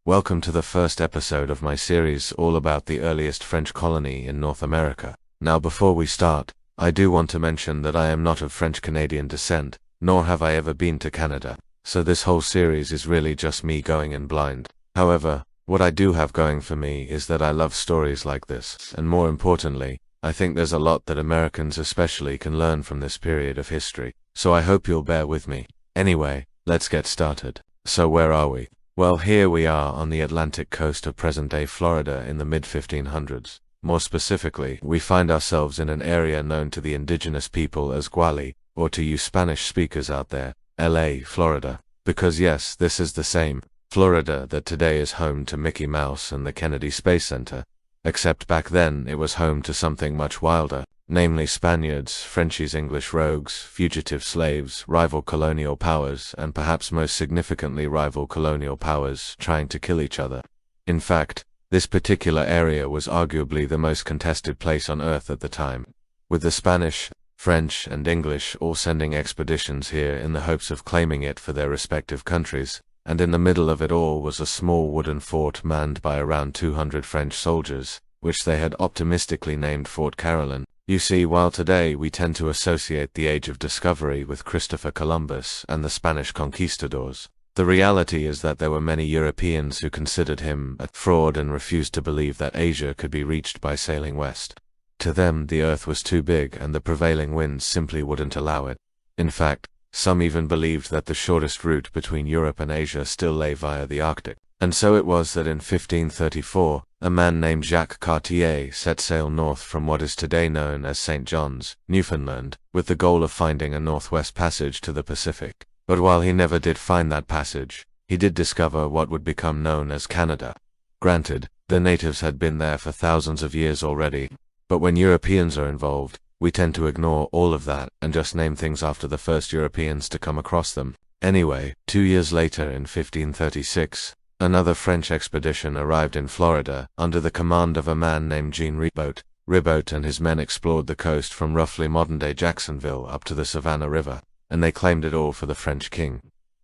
Welcome to the first episode of my series all about the earliest French colony in North America. Now before we start, I do want to mention that I am not of French-Canadian descent, nor have I ever been to Canada, so this whole series is really just me going in blind. However, what I do have going for me is that I love stories like this, and more importantly, I think there's a lot that Americans especially can learn from this period of history, so I hope you'll bear with me. Anyway, let's get started. So where are we? Well, here we are on the Atlantic coast of present-day Florida in the mid-1500s. More specifically, we find ourselves in an area known to the indigenous people as Guali, or to you Spanish speakers out there, LA, Florida. Because yes, this is the same Florida that today is home to Mickey Mouse and the Kennedy Space Center. Except back then it was home to something much wilder, namely Spaniards, Frenchies, English rogues, fugitive slaves, rival colonial powers, and perhaps most significantly rival colonial powers trying to kill each other. In fact, this particular area was arguably the most contested place on Earth at the time, with the Spanish, French, and English all sending expeditions here in the hopes of claiming it for their respective countries, and in the middle of it all was a small wooden fort manned by around 200 French soldiers, which they had optimistically named Fort Caroline. You see, while today we tend to associate the Age of Discovery with Christopher Columbus and the Spanish conquistadors, the reality is that there were many Europeans who considered him a fraud and refused to believe that Asia could be reached by sailing west. To them, the Earth was too big and the prevailing winds simply wouldn't allow it. In fact, some even believed that the shortest route between Europe and Asia still lay via the Arctic. And so it was that in 1534, a man named Jacques Cartier set sail north from what is today known as St. John's, Newfoundland, with the goal of finding a northwest passage to the Pacific. But while he never did find that passage, he did discover what would become known as Canada. Granted, the natives had been there for thousands of years already, but when Europeans are involved, we tend to ignore all of that and just name things after the first Europeans to come across them. Anyway, 2 years later in 1536, another French expedition arrived in Florida under the command of a man named Jean Ribault. Ribault and his men explored the coast from roughly modern-day Jacksonville up to the Savannah River, and they claimed it all for the French king.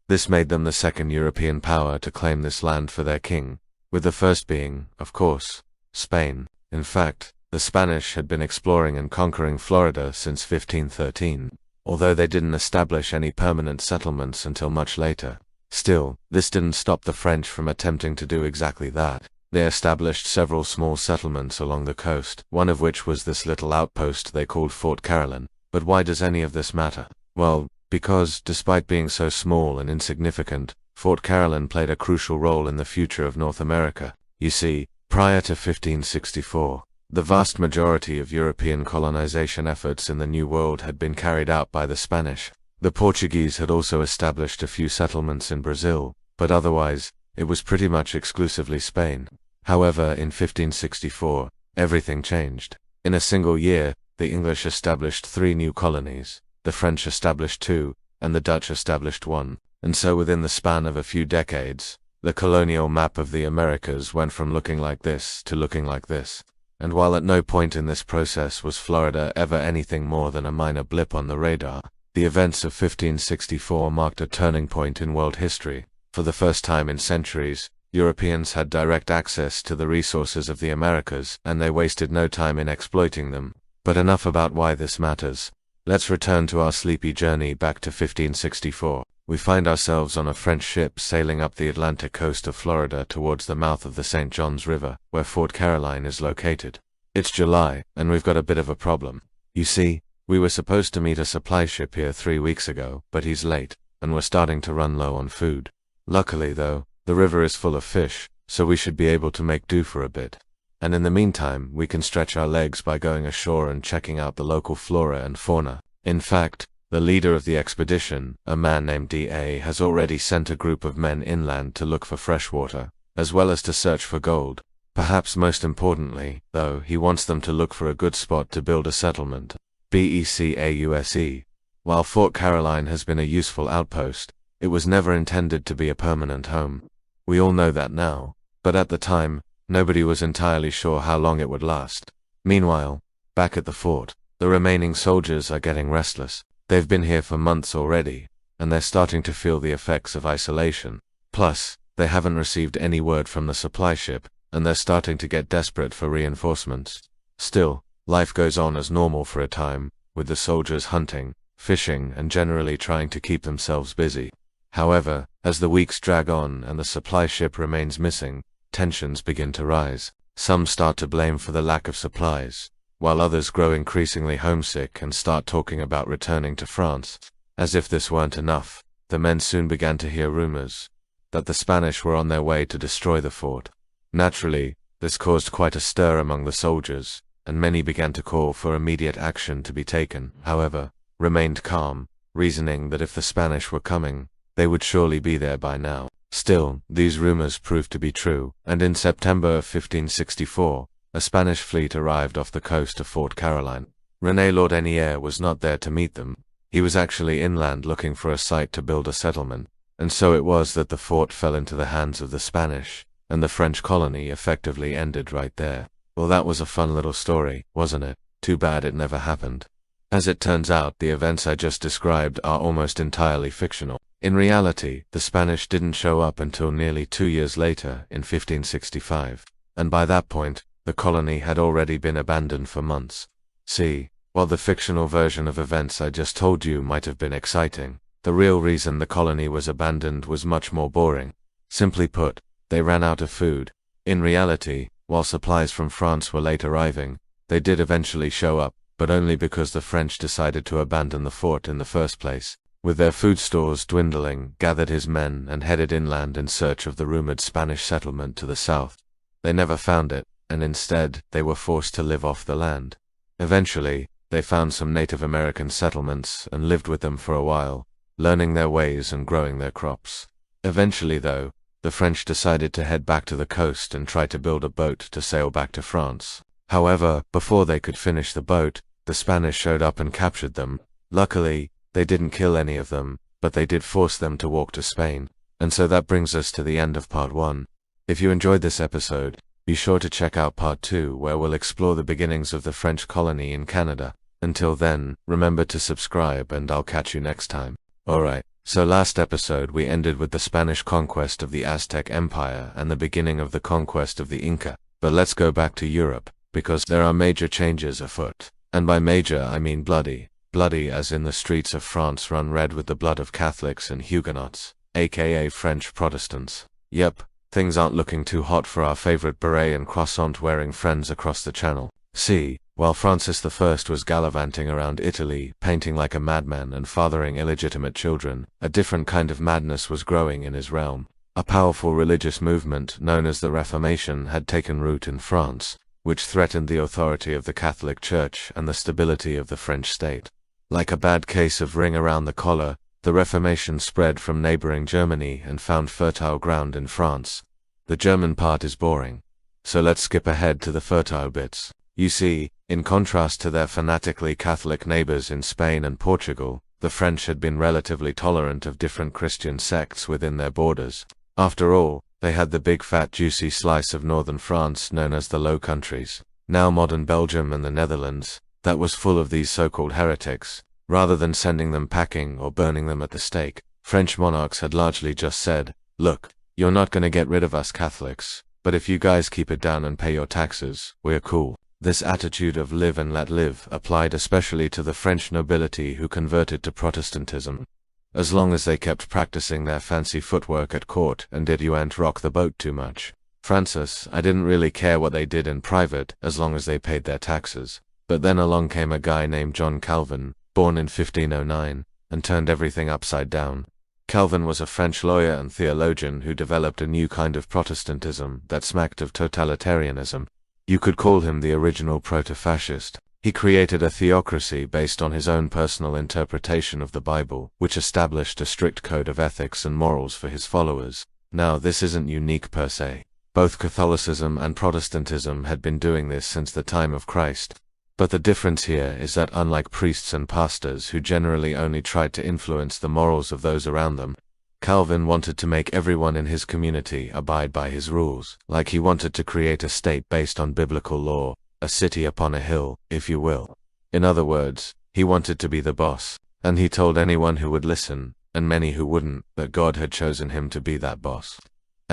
This made them the second European power to claim this land for their king, with the first being, of course, Spain. In fact, the Spanish had been exploring and conquering Florida since 1513, although they didn't establish any permanent settlements until much later. Still, this didn't stop the French from attempting to do exactly that. They established several small settlements along the coast, one of which was this little outpost they called Fort Caroline. But why does any of this matter? Well, because, despite being so small and insignificant, Fort Caroline played a crucial role in the future of North America. You see, prior to 1564, the vast majority of European colonization efforts in the New World had been carried out by the Spanish. The Portuguese had also established a few settlements in Brazil, but otherwise, it was pretty much exclusively Spain. However, in 1564, everything changed. In a single year, the English established 3 new colonies, the French established 2, and the Dutch established 1. And so within the span of a few decades, the colonial map of the Americas went from looking like this to looking like this. And while at no point in this process was Florida ever anything more than a minor blip on the radar, the events of 1564 marked a turning point in world history. For the first time in centuries, Europeans had direct access to the resources of the Americas, and they wasted no time in exploiting them. But enough about why this matters. Let's return to our sleepy journey back to 1564. We find ourselves on a French ship sailing up the Atlantic coast of Florida towards the mouth of the St. Johns River, where Fort Caroline is located. It's July, and we've got a bit of a problem. You see, we were supposed to meet a supply ship here 3 weeks ago, but he's late, and we're starting to run low on food. Luckily, though, the river is full of fish, so we should be able to make do for a bit. And in the meantime, we can stretch our legs by going ashore and checking out the local flora and fauna. In fact, the leader of the expedition, a man named D.A., has already sent a group of men inland to look for fresh water, as well as to search for gold. Perhaps most importantly, though, he wants them to look for a good spot to build a settlement. BECAUSE. While Fort Caroline has been a useful outpost, it was never intended to be a permanent home. We all know that now, but at the time, nobody was entirely sure how long it would last. Meanwhile, back at the fort, the remaining soldiers are getting restless. They've been here for months already, and they're starting to feel the effects of isolation. Plus, They haven't received any word from the supply ship, and they're starting to get desperate for reinforcements. Still, life goes on as normal for a time, with the soldiers hunting, fishing, and generally trying to keep themselves busy. However, as the weeks drag on and the supply ship remains missing, tensions begin to rise. Some start to blame for the lack of supplies, while others grow increasingly homesick and start talking about returning to France. As if this weren't enough, the men soon began to hear rumors that the Spanish were on their way to destroy the fort. Naturally, this caused quite a stir among the soldiers, and many began to call for immediate action to be taken, however, remained calm, reasoning that if the Spanish were coming, they would surely be there by now. Still, these rumors proved to be true, and in September of 1564, a Spanish fleet arrived off the coast of Fort Caroline. René Laudonnière was not there to meet them. He was actually inland looking for a site to build a settlement, and so it was that the fort fell into the hands of the Spanish, and the French colony effectively ended right there. Well, that was a fun little story, wasn't it? Too bad it never happened. As it turns out, the events I just described are almost entirely fictional. In reality, the Spanish didn't show up until nearly 2 years later, in 1565, and by that point, the colony had already been abandoned for months. See, while the fictional version of events I just told you might have been exciting, the real reason the colony was abandoned was much more boring. Simply put, they ran out of food. In reality, while supplies from France were late arriving, they did eventually show up, but only because the French decided to abandon the fort in the first place. With their food stores dwindling, gathered his men and headed inland in search of the rumored Spanish settlement to the south. They never found it, and instead, they were forced to live off the land. Eventually, they found some Native American settlements and lived with them for a while, learning their ways and growing their crops. Eventually, though, the French decided to head back to the coast and try to build a boat to sail back to France. However, before they could finish the boat, the Spanish showed up and captured them. Luckily, they didn't kill any of them, but they did force them to walk to Spain. And so that brings us to the end of part 1. If you enjoyed this episode, be sure to check out part 2, where we'll explore the beginnings of the French colony in Canada. Until then, remember to subscribe and I'll catch you next time. Alright, so last episode we ended with the Spanish conquest of the Aztec Empire and the beginning of the conquest of the Inca. But let's go back to Europe, because there are major changes afoot. And by major I mean bloody. Bloody as in the streets of France run red with the blood of Catholics and Huguenots, aka French Protestants. Yep, things aren't looking too hot for our favorite beret and croissant-wearing friends across the channel. See, while Francis I was gallivanting around Italy, painting like a madman and fathering illegitimate children, a different kind of madness was growing in his realm. A powerful religious movement known as the Reformation had taken root in France, which threatened the authority of the Catholic Church and the stability of the French state. Like a bad case of ring around the collar, the Reformation spread from neighboring Germany and found fertile ground in France. The German part is boring, so let's skip ahead to the fertile bits. You see, in contrast to their fanatically Catholic neighbors in Spain and Portugal, the French had been relatively tolerant of different Christian sects within their borders. After all, they had the big fat juicy slice of northern France known as the Low Countries, now modern Belgium and the Netherlands, that was full of these so-called heretics. Rather than sending them packing or burning them at the stake, French monarchs had largely just said, "Look, you're not gonna get rid of us Catholics, but if you guys keep it down and pay your taxes, we're cool." This attitude of live and let live applied especially to the French nobility who converted to Protestantism. As long as they kept practicing their fancy footwork at court and didn't rock the boat too much. Francis, I didn't really care what they did in private as long as they paid their taxes. But then along came a guy named John Calvin, born in 1509, and turned everything upside down. Calvin was a French lawyer and theologian who developed a new kind of Protestantism that smacked of totalitarianism. You could call him the original proto-fascist. He created a theocracy based on his own personal interpretation of the Bible, which established a strict code of ethics and morals for his followers. Now, this isn't unique per se. Both Catholicism and Protestantism had been doing this since the time of Christ. But the difference here is that unlike priests and pastors who generally only tried to influence the morals of those around them, Calvin wanted to make everyone in his community abide by his rules, like he wanted to create a state based on biblical law, a city upon a hill, if you will. In other words, he wanted to be the boss, and he told anyone who would listen, and many who wouldn't, that God had chosen him to be that boss.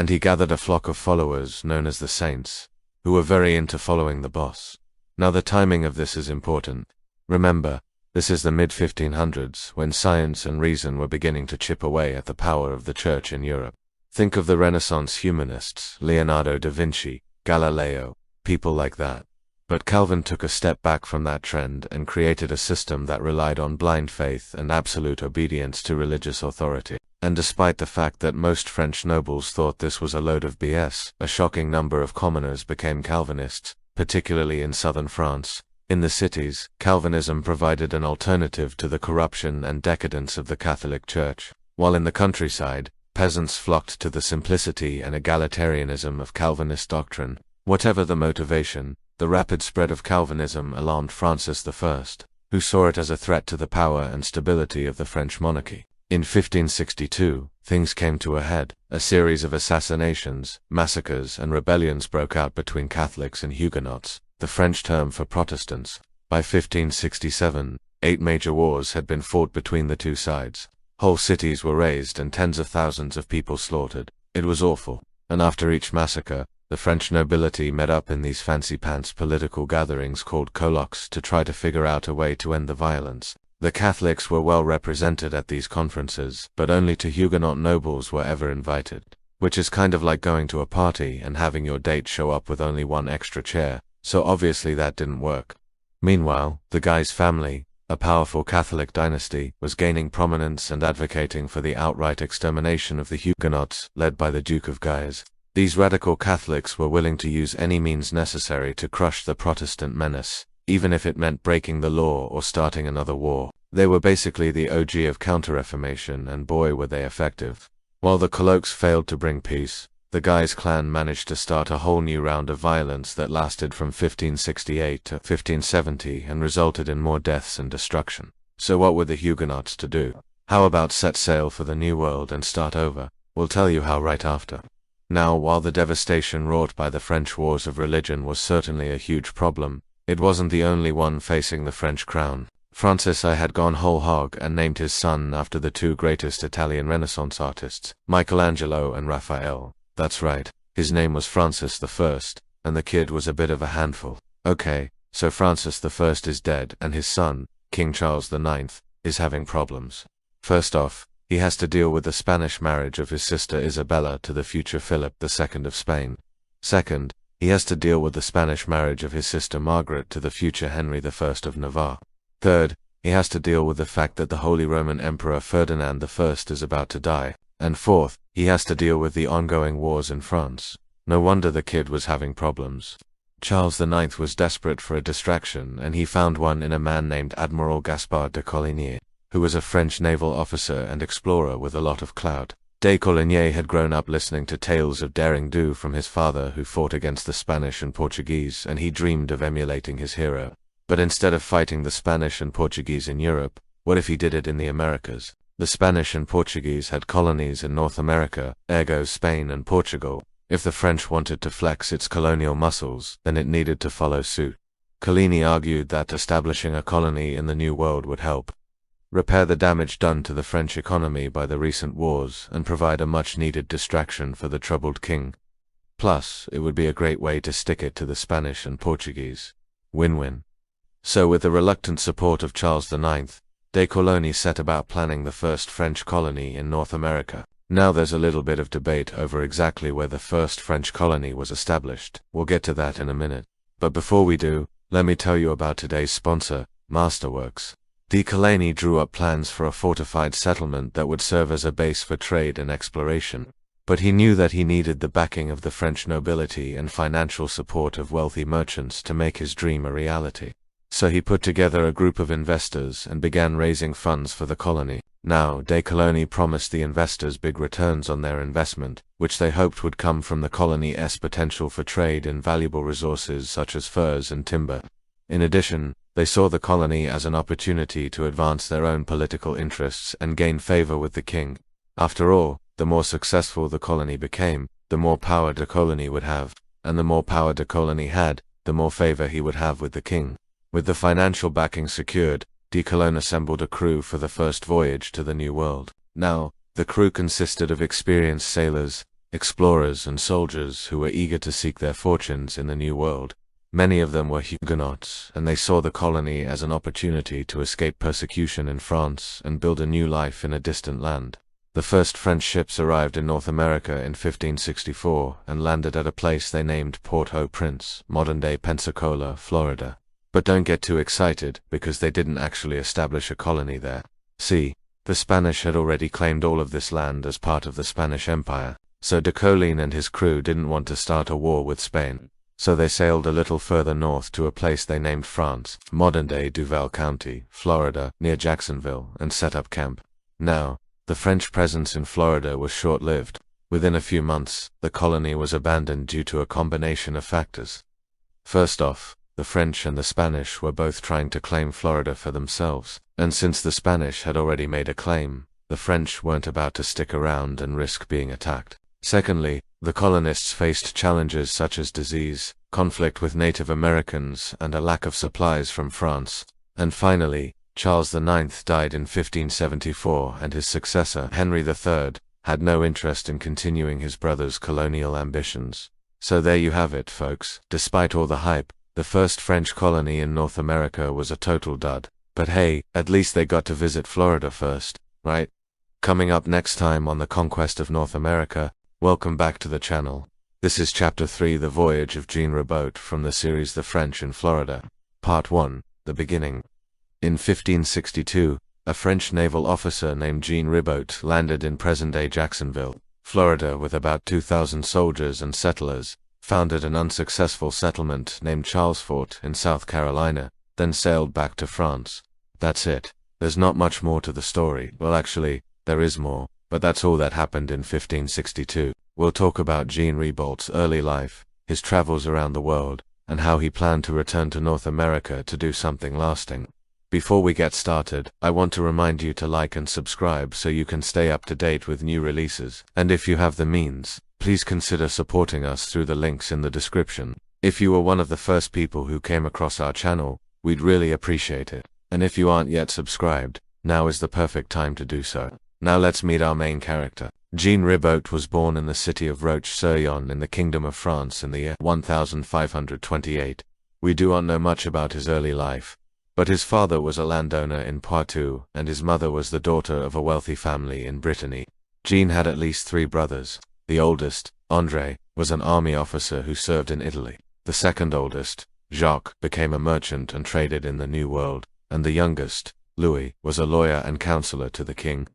and he gathered a flock of followers known as the Saints, who were very into following the boss. Now the timing of this is important. Remember, this is the mid-1500s, when science and reason were beginning to chip away at the power of the Church in Europe. Think of the Renaissance humanists, Leonardo da Vinci, Galileo, people like that. But Calvin took a step back from that trend and created a system that relied on blind faith and absolute obedience to religious authority. And despite the fact that most French nobles thought this was a load of BS, a shocking number of commoners became Calvinists, particularly in southern France. In the cities, Calvinism provided an alternative to the corruption and decadence of the Catholic Church, while in the countryside, peasants flocked to the simplicity and egalitarianism of Calvinist doctrine. Whatever the motivation, the rapid spread of Calvinism alarmed Francis I, who saw it as a threat to the power and stability of the French monarchy. In 1562, things came to a head. A series of assassinations, massacres, and rebellions broke out between Catholics and Huguenots, the French term for Protestants. By 1567, 8 major wars had been fought between the two sides. Whole cities were razed and tens of thousands of people slaughtered. It was awful. And after each massacre, the French nobility met up in these fancy-pants political gatherings called colloques to try to figure out a way to end the violence. The Catholics were well represented at these conferences, but only 2 Huguenot nobles were ever invited, which is kind of like going to a party and having your date show up with only 1 extra chair, so obviously that didn't work. Meanwhile, the Guise family, a powerful Catholic dynasty, was gaining prominence and advocating for the outright extermination of the Huguenots, led by the Duke of Guise. These radical Catholics were willing to use any means necessary to crush the Protestant menace, even if it meant breaking the law or starting another war. They were basically the OG of Counter-Reformation, and boy were they effective. While the colloques failed to bring peace, the Guise clan managed to start a whole new round of violence that lasted from 1568 to 1570 and resulted in more deaths and destruction. So what were the Huguenots to do? How about set sail for the New World and start over? We'll tell you how right after. Now, while the devastation wrought by the French wars of religion was certainly a huge problem, it wasn't the only one facing the French crown. Francis I had gone whole hog and named his son after the 2 greatest Italian Renaissance artists, Michelangelo and Raphael. That's right, his name was Francis I, and the kid was a bit of a handful. Okay, so Francis I is dead and his son, King Charles IX, is having problems. First off, he has to deal with the Spanish marriage of his sister Isabella to the future Philip II of Spain. Second, he has to deal with the Spanish marriage of his sister Margaret to the future Henry I of Navarre. Third, he has to deal with the fact that the Holy Roman Emperor Ferdinand I is about to die. And fourth, he has to deal with the ongoing wars in France. No wonder the kid was having problems. Charles IX was desperate for a distraction, and he found one in a man named Admiral Gaspard de Coligny, who was a French naval officer and explorer with a lot of clout. De Coligny had grown up listening to tales of daring do from his father who fought against the Spanish and Portuguese, and he dreamed of emulating his hero. But instead of fighting the Spanish and Portuguese in Europe, what if he did it in the Americas? The Spanish and Portuguese had colonies in North America, ergo Spain and Portugal. If the French wanted to flex its colonial muscles, then it needed to follow suit. Coligny argued that establishing a colony in the New World would help repair the damage done to the French economy by the recent wars and provide a much-needed distraction for the troubled king. Plus, it would be a great way to stick it to the Spanish and Portuguese. Win-win. So with the reluctant support of Charles IX, de Coligny set about planning the first French colony in North America. Now there's a little bit of debate over exactly where the first French colony was established. We'll get to that in a minute. But before we do, let me tell you about today's sponsor, Masterworks. De Coligny drew up plans for a fortified settlement that would serve as a base for trade and exploration. But he knew that he needed the backing of the French nobility and financial support of wealthy merchants to make his dream a reality. So he put together a group of investors and began raising funds for the colony. Now, de Coligny promised the investors big returns on their investment, which they hoped would come from the colony's potential for trade in valuable resources such as furs and timber. In addition, they saw the colony as an opportunity to advance their own political interests and gain favor with the king. After all, the more successful the colony became, the more power de Coligny would have, and the more power de Coligny had, the more favor he would have with the king. With the financial backing secured, de Coligny assembled a crew for the first voyage to the New World. Now, the crew consisted of experienced sailors, explorers and soldiers who were eager to seek their fortunes in the New World. Many of them were Huguenots, and they saw the colony as an opportunity to escape persecution in France and build a new life in a distant land. The first French ships arrived in North America in 1564 and landed at a place they named Port-au-Prince, modern-day Pensacola, Florida. But don't get too excited, because they didn't actually establish a colony there. See, the Spanish had already claimed all of this land as part of the Spanish Empire, so de Coligny and his crew didn't want to start a war with Spain. So they sailed a little further north to a place they named France, modern-day Duval County, Florida, near Jacksonville, and set up camp. Now, the French presence in Florida was short-lived. Within a few months, the colony was abandoned due to a combination of factors. First off, the French and the Spanish were both trying to claim Florida for themselves, and since the Spanish had already made a claim, the French weren't about to stick around and risk being attacked. Secondly, the colonists faced challenges such as disease, conflict with Native Americans, and a lack of supplies from France. And finally, Charles IX died in 1574, and his successor, Henry III, had no interest in continuing his brother's colonial ambitions. So there you have it, folks. Despite all the hype, the first French colony in North America was a total dud. But hey, at least they got to visit Florida first, right? Coming up next time on the conquest of North America, welcome back to the channel. This is Chapter 3, The Voyage of Jean Ribault, from the series The French in Florida. Part 1, The Beginning. In 1562, a French naval officer named Jean Ribault landed in present-day Jacksonville, Florida, with about 2,000 soldiers and settlers, founded an unsuccessful settlement named Charlesfort in South Carolina, then sailed back to France. That's it. There's not much more to the story. Well, actually, there is more, but that's all that happened in 1562. We'll talk about Jean Ribault's early life, his travels around the world, and how he planned to return to North America to do something lasting. Before we get started, I want to remind you to like and subscribe so you can stay up to date with new releases. And if you have the means, please consider supporting us through the links in the description. If you were one of the first people who came across our channel, we'd really appreciate it. And if you aren't yet subscribed, now is the perfect time to do so. Now let's meet our main character. Jean Ribault was born in the city of Roche-sur-Yon in the Kingdom of France in the year 1528. We do not know much about his early life, but his father was a landowner in Poitou, and his mother was the daughter of a wealthy family in Brittany. Jean had at least 3 brothers. The oldest, André, was an army officer who served in Italy. The second oldest, Jacques, became a merchant and traded in the New World, and the youngest, Louis, was a lawyer and counselor to the king.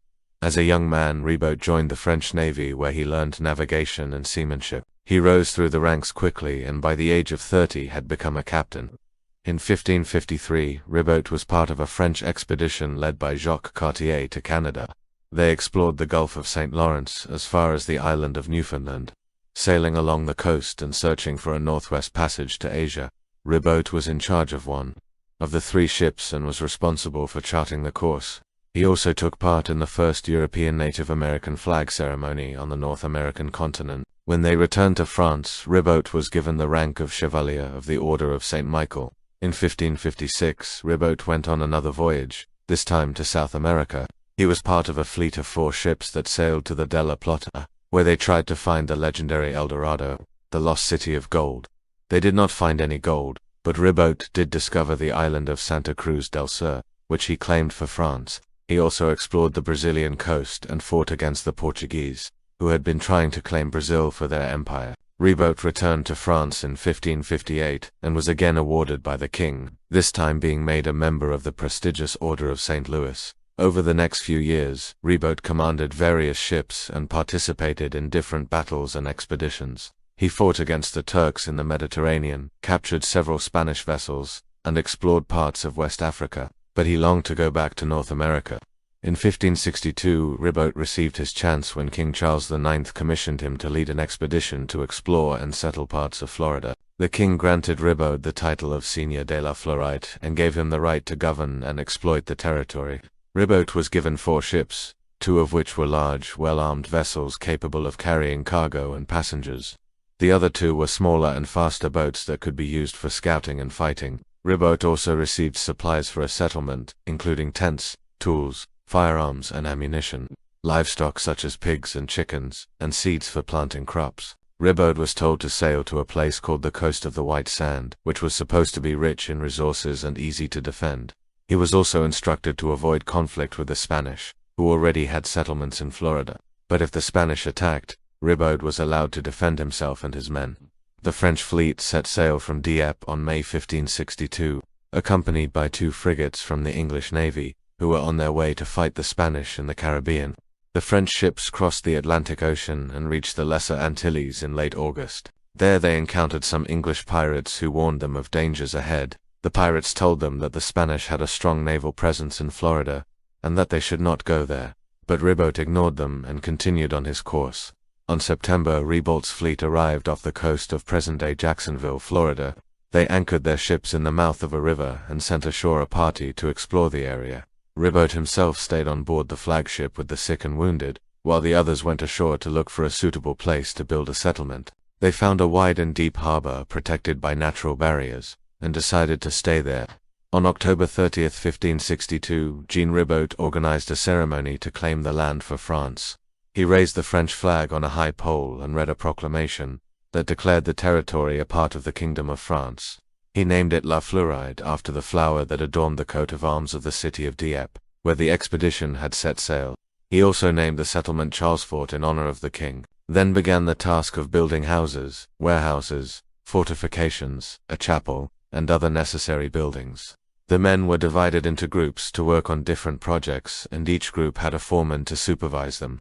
As a young man, Ribault joined the French Navy, where he learned navigation and seamanship. He rose through the ranks quickly and by the age of 30 had become a captain. In 1553, Ribault was part of a French expedition led by Jacques Cartier to Canada. They explored the Gulf of St. Lawrence as far as the island of Newfoundland. Sailing along the coast and searching for a northwest passage to Asia, Ribault was in charge of one of the 3 ships and was responsible for charting the course. He also took part in the first European Native American flag ceremony on the North American continent. When they returned to France, Ribault was given the rank of Chevalier of the Order of St. Michael. In 1556, Ribault went on another voyage, this time to South America. He was part of a fleet of 4 ships that sailed to the De la Plata, where they tried to find the legendary El Dorado, the lost city of gold. They did not find any gold, but Ribault did discover the island of Santa Cruz del Sur, which he claimed for France. He also explored the Brazilian coast and fought against the Portuguese, who had been trying to claim Brazil for their empire. Ribault returned to France in 1558 and was again awarded by the king, this time being made a member of the prestigious Order of St. Louis. Over the next few years, Ribault commanded various ships and participated in different battles and expeditions. He fought against the Turks in the Mediterranean, captured several Spanish vessels, and explored parts of West Africa, but he longed to go back to North America. In 1562, Ribault received his chance when King Charles IX commissioned him to lead an expedition to explore and settle parts of Florida. The king granted Ribault the title of Seigneur de la Floride and gave him the right to govern and exploit the territory. Ribault was given 4 ships, 2 of which were large, well-armed vessels capable of carrying cargo and passengers. The other 2 were smaller and faster boats that could be used for scouting and fighting. Ribault also received supplies for a settlement, including tents, tools, firearms, and ammunition. livestock such as pigs and chickens, and seeds for planting crops. Ribault was told to sail to a place called the Coast of the White Sand, which was supposed to be rich in resources and easy to defend. He was also instructed to avoid conflict with the Spanish, who already had settlements in Florida. But if the Spanish attacked, Ribault was allowed to defend himself and his men. The French fleet set sail from Dieppe on May 1562, accompanied by 2 frigates from the English Navy, who were on their way to fight the Spanish in the Caribbean. The French ships crossed the Atlantic Ocean and reached the Lesser Antilles in late August. There they encountered some English pirates who warned them of dangers ahead. The pirates told them that the Spanish had a strong naval presence in Florida, and that they should not go there. But Ribault ignored them and continued on his course. On September, Ribault's fleet arrived off the coast of present-day Jacksonville, Florida. They anchored their ships in the mouth of a river and sent ashore a party to explore the area. Ribault himself stayed on board the flagship with the sick and wounded, while the others went ashore to look for a suitable place to build a settlement. They found a wide and deep harbor protected by natural barriers, and decided to stay there. On October 30th, 1562, Jean Ribault organized a ceremony to claim the land for France. He raised the French flag on a high pole and read a proclamation that declared the territory a part of the Kingdom of France. He named it La Fleuride after the flower that adorned the coat of arms of the city of Dieppe, where the expedition had set sail. He also named the settlement Charlesfort in honor of the king. Then began the task of building houses, warehouses, fortifications, a chapel, and other necessary buildings. The men were divided into groups to work on different projects, and each group had a foreman to supervise them.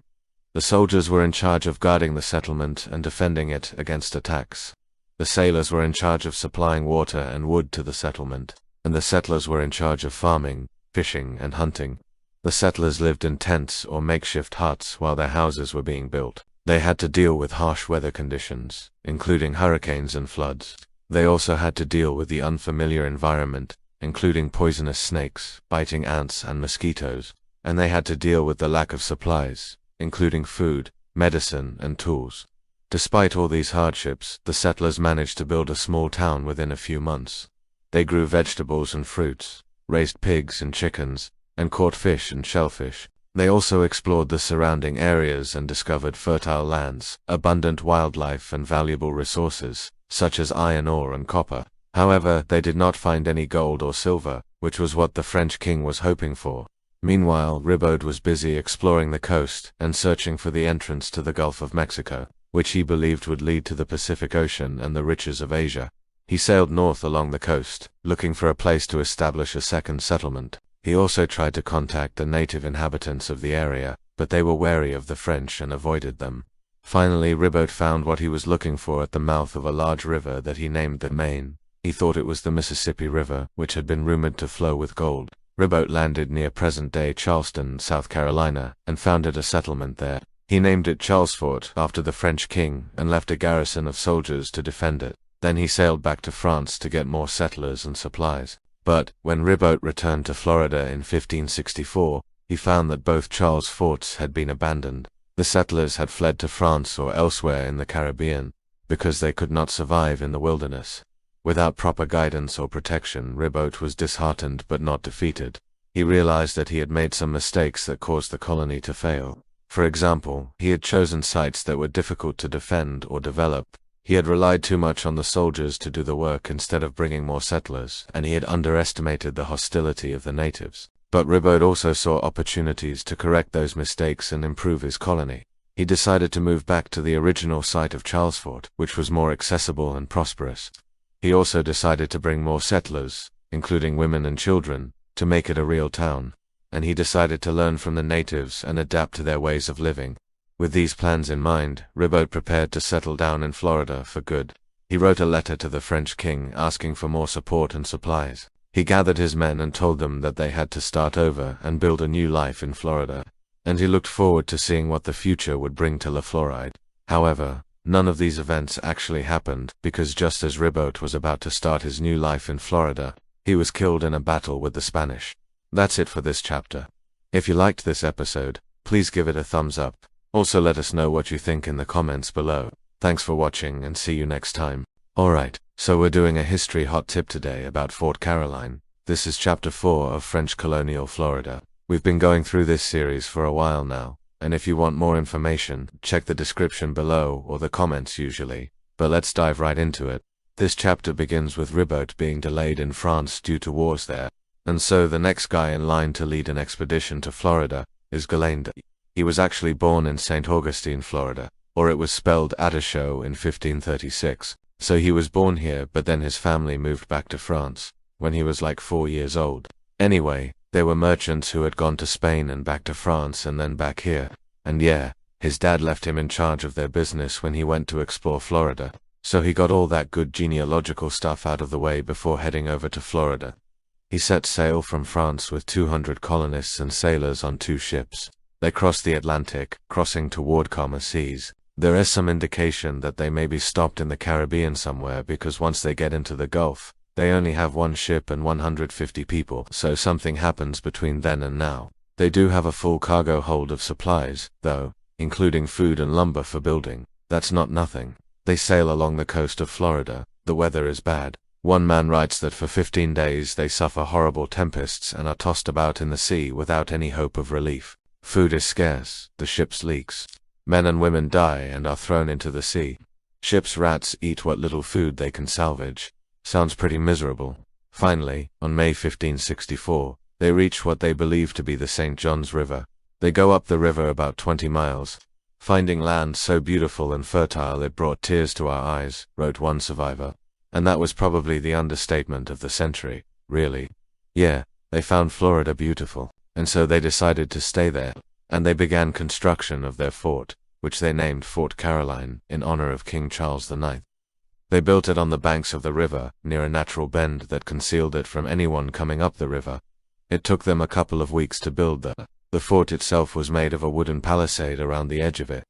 The soldiers were in charge of guarding the settlement and defending it against attacks. The sailors were in charge of supplying water and wood to the settlement, and the settlers were in charge of farming, fishing, and hunting. The settlers lived in tents or makeshift huts while their houses were being built. They had to deal with harsh weather conditions, including hurricanes and floods. They also had to deal with the unfamiliar environment, including poisonous snakes, biting ants, and mosquitoes. And they had to deal with the lack of supplies, including food, medicine, and tools. Despite all these hardships, the settlers managed to build a small town within a few months. They grew vegetables and fruits, raised pigs and chickens, and caught fish and shellfish. They also explored the surrounding areas and discovered fertile lands, abundant wildlife, and valuable resources, such as iron ore and copper. However, they did not find any gold or silver, which was what the French king was hoping for. Meanwhile, Ribault was busy exploring the coast and searching for the entrance to the Gulf of Mexico, which he believed would lead to the Pacific Ocean and the riches of Asia. He sailed north along the coast, looking for a place to establish a second settlement. He also tried to contact the native inhabitants of the area, but they were wary of the French and avoided them. Finally, Ribault found what he was looking for at the mouth of a large river that he named the Main. He thought it was the Mississippi River, which had been rumored to flow with gold. Ribault landed near present-day Charleston, South Carolina, and founded a settlement there. He named it Charlesfort after the French king and left a garrison of soldiers to defend it. Then he sailed back to France to get more settlers and supplies. But, when Ribault returned to Florida in 1564, he found that both Charles forts had been abandoned. The settlers had fled to France or elsewhere in the Caribbean, because they could not survive in the wilderness. Without proper guidance or protection, Ribault was disheartened but not defeated. He realized that he had made some mistakes that caused the colony to fail. For example, he had chosen sites that were difficult to defend or develop. He had relied too much on the soldiers to do the work instead of bringing more settlers, and he had underestimated the hostility of the natives. But Ribault also saw opportunities to correct those mistakes and improve his colony. He decided to move back to the original site of Charlesfort, which was more accessible and prosperous. He also decided to bring more settlers, including women and children, to make it a real town. And he decided to learn from the natives and adapt to their ways of living. With these plans in mind, Ribault prepared to settle down in Florida for good. He wrote a letter to the French king asking for more support and supplies. He gathered his men and told them that they had to start over and build a new life in Florida. And he looked forward to seeing what the future would bring to La Floride. However, none of these events actually happened, because just as Ribault was about to start his new life in Florida, he was killed in a battle with the Spanish. That's it for this chapter. If you liked this episode, please give it a thumbs up. Also let us know what you think in the comments below. Thanks for watching and see you next time. Alright, so we're doing a history hot tip today about Fort Caroline. This is chapter 4 of French Colonial Florida. We've been going through this series for a while now, and if you want more information, check the description below or the comments usually. But let's dive right into it. This chapter begins with Ribault being delayed in France due to wars there, and so the next guy in line to lead an expedition to Florida is Goulaine. He was actually born in St. Augustine, Florida, or it was spelled Adachaux in 1536. So he was born here, but then his family moved back to France when he was like 4 years old. Anyway, they were merchants who had gone to Spain and back to France and then back here. And yeah, his dad left him in charge of their business when he went to explore Florida. So he got all that good genealogical stuff out of the way before heading over to Florida. He set sail from France with 200 colonists and sailors on 2 ships. They crossed the Atlantic, crossing toward calmer seas. There is some indication that they may be stopped in the Caribbean somewhere because once they get into the Gulf, they only have 1 ship and 150 people, so something happens between then and now. They do have a full cargo hold of supplies, though, including food and lumber for building. That's not nothing. They sail along the coast of Florida. The weather is bad. One man writes that for 15 days they suffer horrible tempests and are tossed about in the sea without any hope of relief. Food is scarce, the ship's leaks. Men and women die and are thrown into the sea. Ship's rats eat what little food they can salvage. Sounds pretty miserable. Finally, on May 1564, they reach what they believe to be the St. John's River. They go up the river about 20 miles. Finding land so beautiful and fertile it brought tears to our eyes, wrote one survivor. And that was probably the understatement of the century, really. Yeah, they found Florida beautiful, and so they decided to stay there, and they began construction of their fort, which they named Fort Caroline, in honor of King Charles IX. They built it on the banks of the river, near a natural bend that concealed it from anyone coming up the river. It took them a couple of weeks to build that. The fort itself was made of a wooden palisade around the edge of it,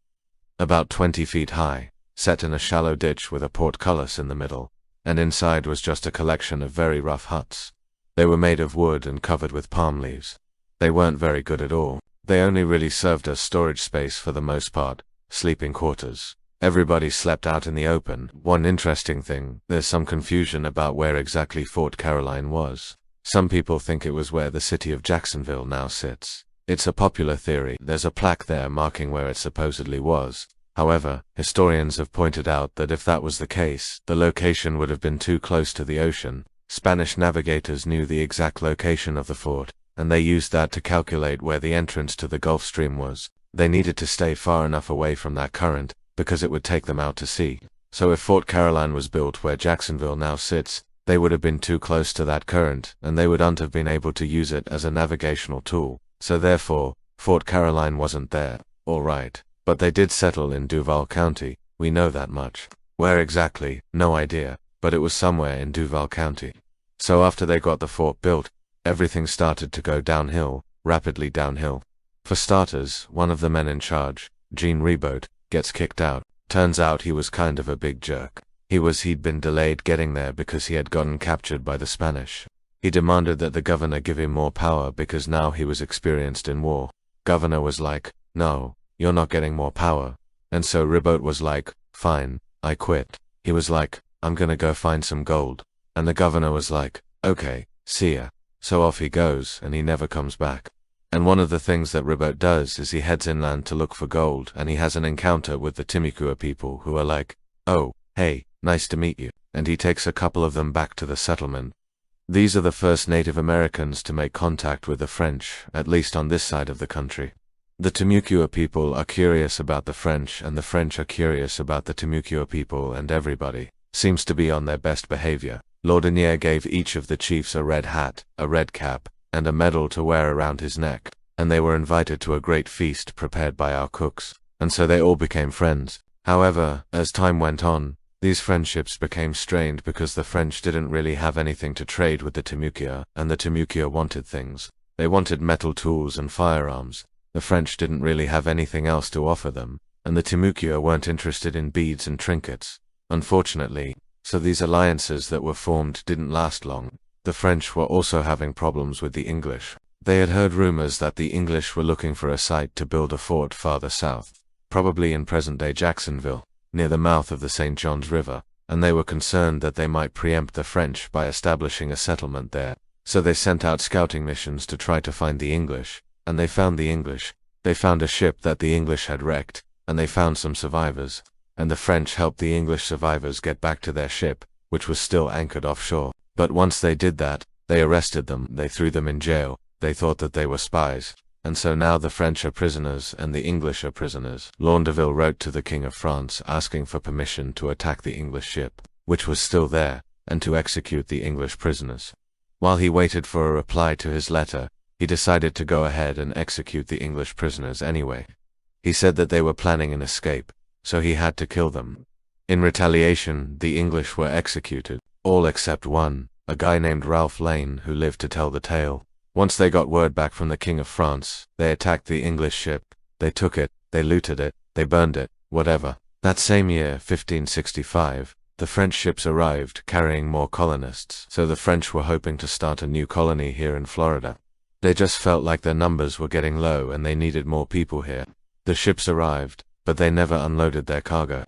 about 20 feet high, set in a shallow ditch with a portcullis in the middle, and inside was just a collection of very rough huts. They were made of wood and covered with palm leaves. They weren't very good at all. They only really served as storage space for the most part, sleeping quarters. Everybody slept out in the open. One interesting thing, there's some confusion about where exactly Fort Caroline was. Some people think it was where the city of Jacksonville now sits. It's a popular theory. There's a plaque there marking where it supposedly was. However, historians have pointed out that if that was the case, the location would have been too close to the ocean. Spanish navigators knew the exact location of the fort, and they used that to calculate where the entrance to the Gulf Stream was. They needed to stay far enough away from that current, because it would take them out to sea. So if Fort Caroline was built where Jacksonville now sits, they would have been too close to that current, and they wouldn't have been able to use it as a navigational tool. So therefore, Fort Caroline wasn't there. All right. But they did settle in Duval County, we know that much. Where exactly, no idea, but it was somewhere in Duval County. So after they got the fort built, everything started to go downhill, rapidly downhill. For starters, one of the men in charge, Jean Ribault, gets kicked out. Turns out he was kind of a big jerk. He'd been delayed getting there because he had gotten captured by the Spanish. He demanded that the governor give him more power because now he was experienced in war. Governor was like, no, you're not getting more power. And so Ribault was like, fine, I quit. He was like, I'm gonna go find some gold. And the governor was like, okay, see ya. So off he goes, and he never comes back. And one of the things that Ribault does is he heads inland to look for gold, and he has an encounter with the Timucua people who are like, oh, hey, nice to meet you. And he takes a couple of them back to the settlement. These are the first Native Americans to make contact with the French, at least on this side of the country. The Timucua people are curious about the French, and the French are curious about the Timucua people, and everybody seems to be on their best behavior. Laudonnière gave each of the chiefs a red hat, a red cap, and a medal to wear around his neck, and they were invited to a great feast prepared by our cooks, and so they all became friends. However, as time went on, these friendships became strained because the French didn't really have anything to trade with the Timucua, and the Timucua wanted things. They wanted metal tools and firearms. The French didn't really have anything else to offer them, and the Timucua weren't interested in beads and trinkets. Unfortunately, so these alliances that were formed didn't last long. The French were also having problems with the English. They had heard rumors that the English were looking for a site to build a fort farther south, probably in present-day Jacksonville, near the mouth of the St. John's River, and they were concerned that they might preempt the French by establishing a settlement there. So they sent out scouting missions to try to find the English, and they found the English. They found a ship that the English had wrecked, and they found some survivors, and the French helped the English survivors get back to their ship, which was still anchored offshore. But once they did that, they arrested them, they threw them in jail, they thought that they were spies, and so now the French are prisoners and the English are prisoners. Laudonnière wrote to the King of France asking for permission to attack the English ship, which was still there, and to execute the English prisoners. While he waited for a reply to his letter, he decided to go ahead and execute the English prisoners anyway. He said that they were planning an escape, so he had to kill them. In retaliation, the English were executed, all except one, a guy named Ralph Lane who lived to tell the tale. Once they got word back from the King of France, they attacked the English ship, they took it, they looted it, they burned it, whatever. That same year, 1565, the French ships arrived carrying more colonists, so the French were hoping to start a new colony here in Florida. They just felt like their numbers were getting low and they needed more people here. The ships arrived, but they never unloaded their cargo.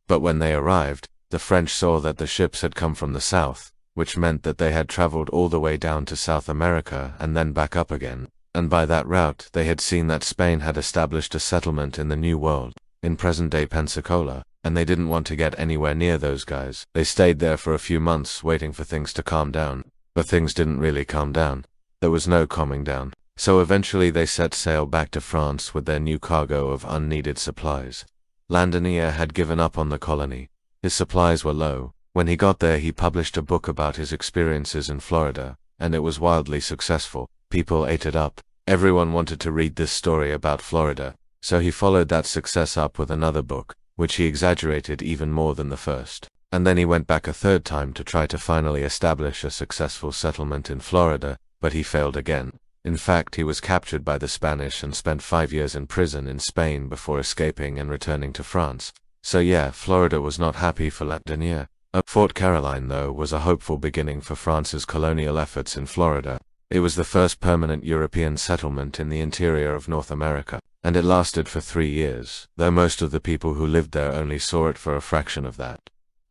But when they arrived, the French saw that the ships had come from the south, which meant that they had traveled all the way down to South America and then back up again. And by that route, they had seen that Spain had established a settlement in the New World, in present-day Pensacola, and they didn't want to get anywhere near those guys. They stayed there for a few months waiting for things to calm down. But things didn't really calm down. There was no calming down. So eventually they set sail back to France with their new cargo of unneeded supplies. Laudonnière had given up on the colony. His supplies were low. When he got there, he published a book about his experiences in Florida, and it was wildly successful. People ate it up. Everyone wanted to read this story about Florida, so he followed that success up with another book, which he exaggerated even more than the first. And then he went back a third time to try to finally establish a successful settlement in Florida, but he failed again. In fact, he was captured by the Spanish and spent 5 years in prison in Spain before escaping and returning to France. So yeah, Florida was not happy for Laudonnière. Fort Caroline, though, was a hopeful beginning for France's colonial efforts in Florida. It was the first permanent European settlement in the interior of North America, and it lasted for 3 years, though most of the people who lived there only saw it for a fraction of that.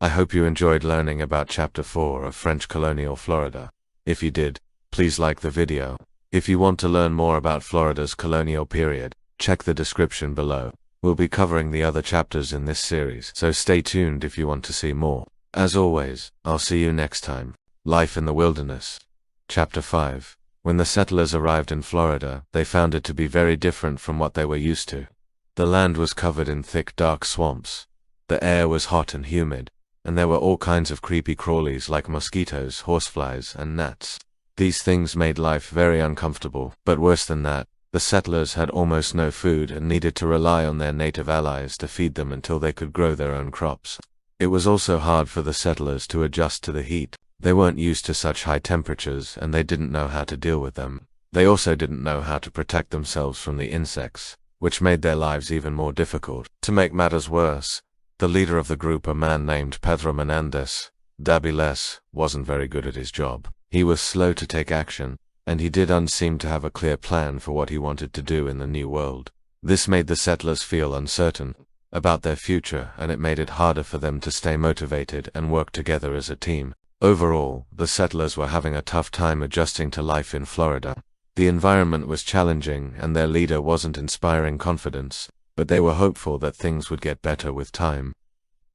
I hope you enjoyed learning about Chapter 4 of French Colonial Florida. If you did, please like the video. If you want to learn more about Florida's colonial period, check the description below. We'll be covering the other chapters in this series, so stay tuned if you want to see more. As always, I'll see you next time. Life in the Wilderness. Chapter 5. When the settlers arrived in Florida, they found it to be very different from what they were used to. The land was covered in thick, dark swamps. The air was hot and humid, and there were all kinds of creepy crawlies like mosquitoes, horseflies, and gnats. These things made life very uncomfortable, but worse than that, the settlers had almost no food and needed to rely on their native allies to feed them until they could grow their own crops. It was also hard for the settlers to adjust to the heat. They weren't used to such high temperatures and they didn't know how to deal with them. They also didn't know how to protect themselves from the insects, which made their lives even more difficult. To make matters worse, the leader of the group, a man named Pedro Menéndez de Avilés, wasn't very good at his job. He was slow to take action, and he didn't seem to have a clear plan for what he wanted to do in the New World. This made the settlers feel uncertain about their future, and it made it harder for them to stay motivated and work together as a team. Overall, the settlers were having a tough time adjusting to life in Florida. The environment was challenging and their leader wasn't inspiring confidence, but they were hopeful that things would get better with time.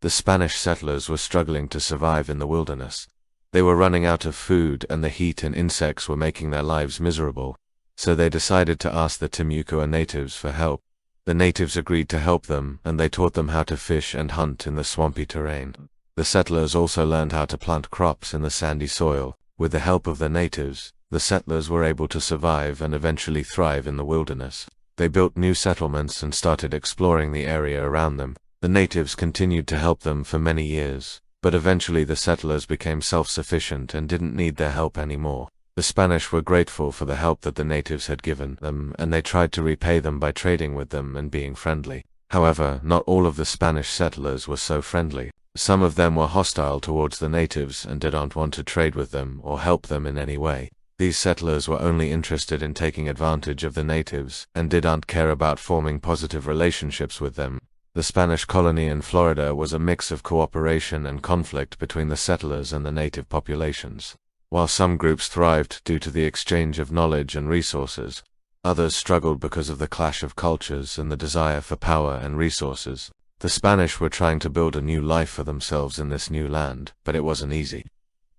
The Spanish settlers were struggling to survive in the wilderness. They were running out of food and the heat and insects were making their lives miserable, so they decided to ask the Timucua natives for help. The natives agreed to help them, and they taught them how to fish and hunt in the swampy terrain. The settlers also learned how to plant crops in the sandy soil. With the help of the natives, the settlers were able to survive and eventually thrive in the wilderness. They built new settlements and started exploring the area around them. The natives continued to help them for many years, but eventually the settlers became self-sufficient and didn't need their help anymore. The Spanish were grateful for the help that the natives had given them, and they tried to repay them by trading with them and being friendly. However, not all of the Spanish settlers were so friendly. Some of them were hostile towards the natives and didn't want to trade with them or help them in any way. These settlers were only interested in taking advantage of the natives and didn't care about forming positive relationships with them. The Spanish colony in Florida was a mix of cooperation and conflict between the settlers and the native populations. While some groups thrived due to the exchange of knowledge and resources, Others struggled because of the clash of cultures and the desire for power and resources. The Spanish were trying to build a new life for themselves in this new land, but it wasn't easy.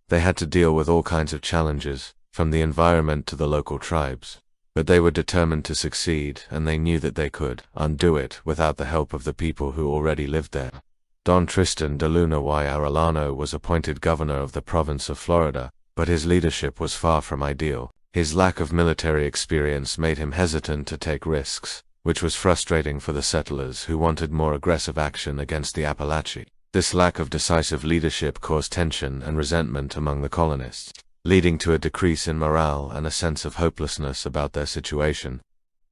They had to deal with all kinds of challenges, from the environment to the local tribes. But they were determined to succeed, and they knew that they could undo it without the help of the people who already lived there. Don Tristan de Luna y Arellano was appointed governor of the province of Florida, but his leadership was far from ideal. His lack of military experience made him hesitant to take risks, which was frustrating for the settlers who wanted more aggressive action against the Appalachee. This lack of decisive leadership caused tension and resentment among the colonists, leading to a decrease in morale and a sense of hopelessness about their situation.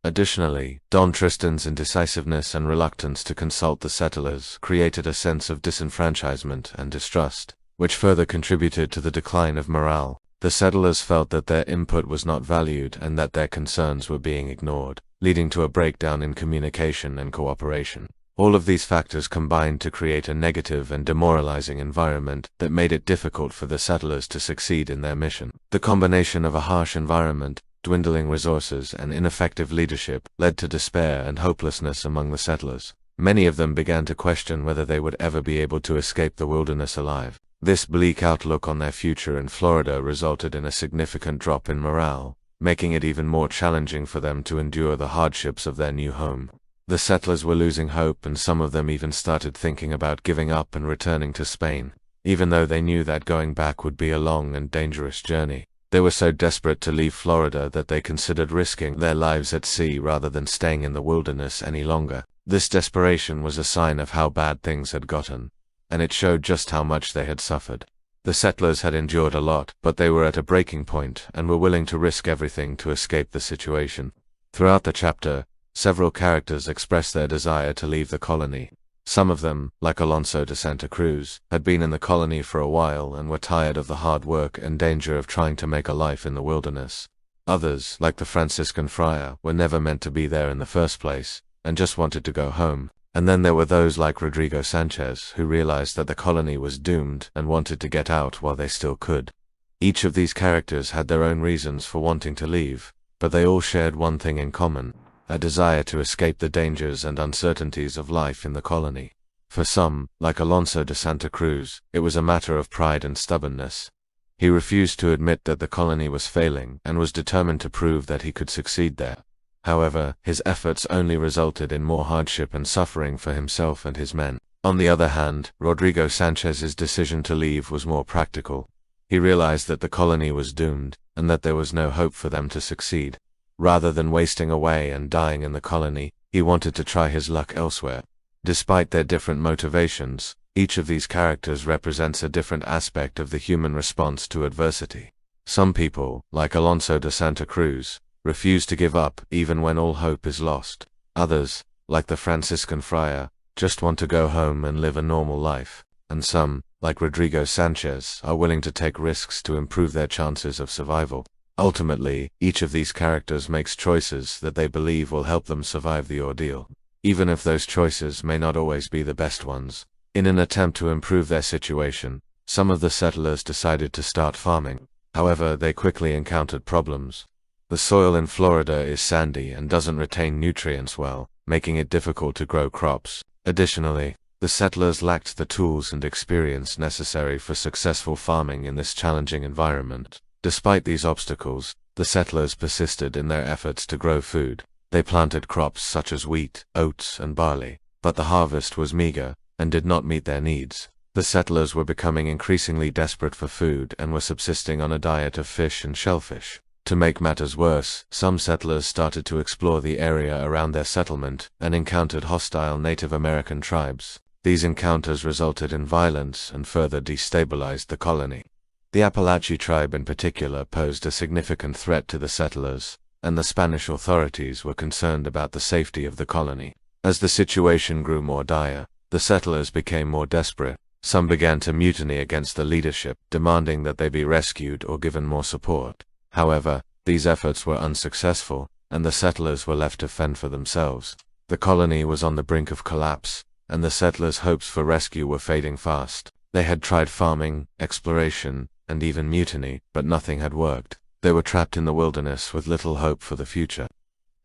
Additionally, Don Tristan's indecisiveness and reluctance to consult the settlers created a sense of disenfranchisement and distrust, which further contributed to the decline of morale. The settlers felt that their input was not valued and that their concerns were being ignored, leading to a breakdown in communication and cooperation. All of these factors combined to create a negative and demoralizing environment that made it difficult for the settlers to succeed in their mission. The combination of a harsh environment, dwindling resources, and ineffective leadership led to despair and hopelessness among the settlers. Many of them began to question whether they would ever be able to escape the wilderness alive. This bleak outlook on their future in Florida resulted in a significant drop in morale, making it even more challenging for them to endure the hardships of their new home. The settlers were losing hope, and some of them even started thinking about giving up and returning to Spain, even though they knew that going back would be a long and dangerous journey. They were so desperate to leave Florida that they considered risking their lives at sea rather than staying in the wilderness any longer. This desperation was a sign of how bad things had gotten, and it showed just how much they had suffered. The settlers had endured a lot, but they were at a breaking point and were willing to risk everything to escape the situation. Throughout the chapter, several characters expressed their desire to leave the colony. Some of them, like Alonso de Santa Cruz, had been in the colony for a while and were tired of the hard work and danger of trying to make a life in the wilderness. Others, like the Franciscan friar, were never meant to be there in the first place, and just wanted to go home. And then there were those like Rodrigo Sanchez who realized that the colony was doomed and wanted to get out while they still could. Each of these characters had their own reasons for wanting to leave, but they all shared one thing in common: a desire to escape the dangers and uncertainties of life in the colony. For some, like Alonso de Santa Cruz, it was a matter of pride and stubbornness. He refused to admit that the colony was failing and was determined to prove that he could succeed there. However, his efforts only resulted in more hardship and suffering for himself and his men. On the other hand, Rodrigo Sanchez's decision to leave was more practical. He realized that the colony was doomed, and that there was no hope for them to succeed. Rather than wasting away and dying in the colony, he wanted to try his luck elsewhere. Despite their different motivations, each of these characters represents a different aspect of the human response to adversity. Some people, like Alonso de Santa Cruz, refuse to give up even when all hope is lost. Others, like the Franciscan friar, just want to go home and live a normal life. And some, like Rodrigo Sanchez, are willing to take risks to improve their chances of survival. Ultimately, each of these characters makes choices that they believe will help them survive the ordeal, even if those choices may not always be the best ones. In an attempt to improve their situation, some of the settlers decided to start farming. However, they quickly encountered problems. The soil in Florida is sandy and doesn't retain nutrients well, making it difficult to grow crops. Additionally, the settlers lacked the tools and experience necessary for successful farming in this challenging environment. Despite these obstacles, the settlers persisted in their efforts to grow food. They planted crops such as wheat, oats, and barley, but the harvest was meager and did not meet their needs. The settlers were becoming increasingly desperate for food and were subsisting on a diet of fish and shellfish. To make matters worse, some settlers started to explore the area around their settlement and encountered hostile Native American tribes. These encounters resulted in violence and further destabilized the colony. The Appalachee tribe in particular posed a significant threat to the settlers, and the Spanish authorities were concerned about the safety of the colony. As the situation grew more dire, the settlers became more desperate. Some began to mutiny against the leadership, demanding that they be rescued or given more support. However, these efforts were unsuccessful, and the settlers were left to fend for themselves. The colony was on the brink of collapse, and the settlers' hopes for rescue were fading fast. They had tried farming, exploration, and even mutiny, but nothing had worked. They were trapped in the wilderness with little hope for the future.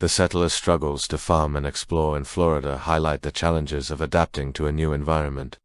The settlers' struggles to farm and explore in Florida highlight the challenges of adapting to a new environment.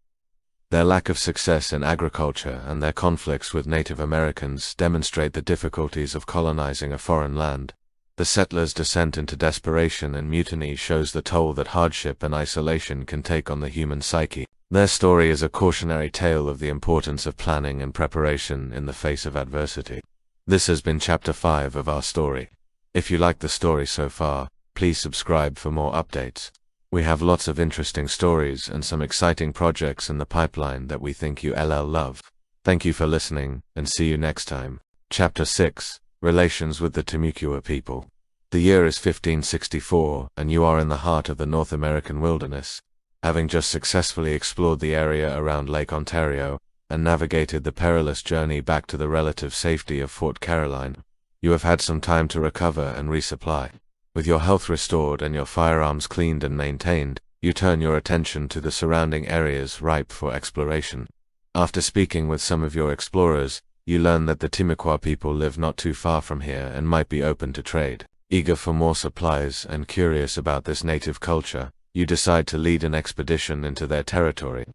Their lack of success in agriculture and their conflicts with Native Americans demonstrate the difficulties of colonizing a foreign land. The settlers' descent into desperation and mutiny shows the toll that hardship and isolation can take on the human psyche. Their story is a cautionary tale of the importance of planning and preparation in the face of adversity. This has been Chapter 5 of our story. If you like the story so far, please subscribe for more updates. We have lots of interesting stories and some exciting projects in the pipeline that we think you'll love. Thank you for listening, and see you next time. Chapter 6, Relations with the Timucua People. The year is 1564, and you are in the heart of the North American wilderness. Having just successfully explored the area around Lake Ontario, and navigated the perilous journey back to the relative safety of Fort Caroline, you have had some time to recover and resupply. With your health restored and your firearms cleaned and maintained, you turn your attention to the surrounding areas ripe for exploration. After speaking with some of your explorers, you learn that the Timucua people live not too far from here and might be open to trade. Eager for more supplies and curious about this native culture, you decide to lead an expedition into their territory.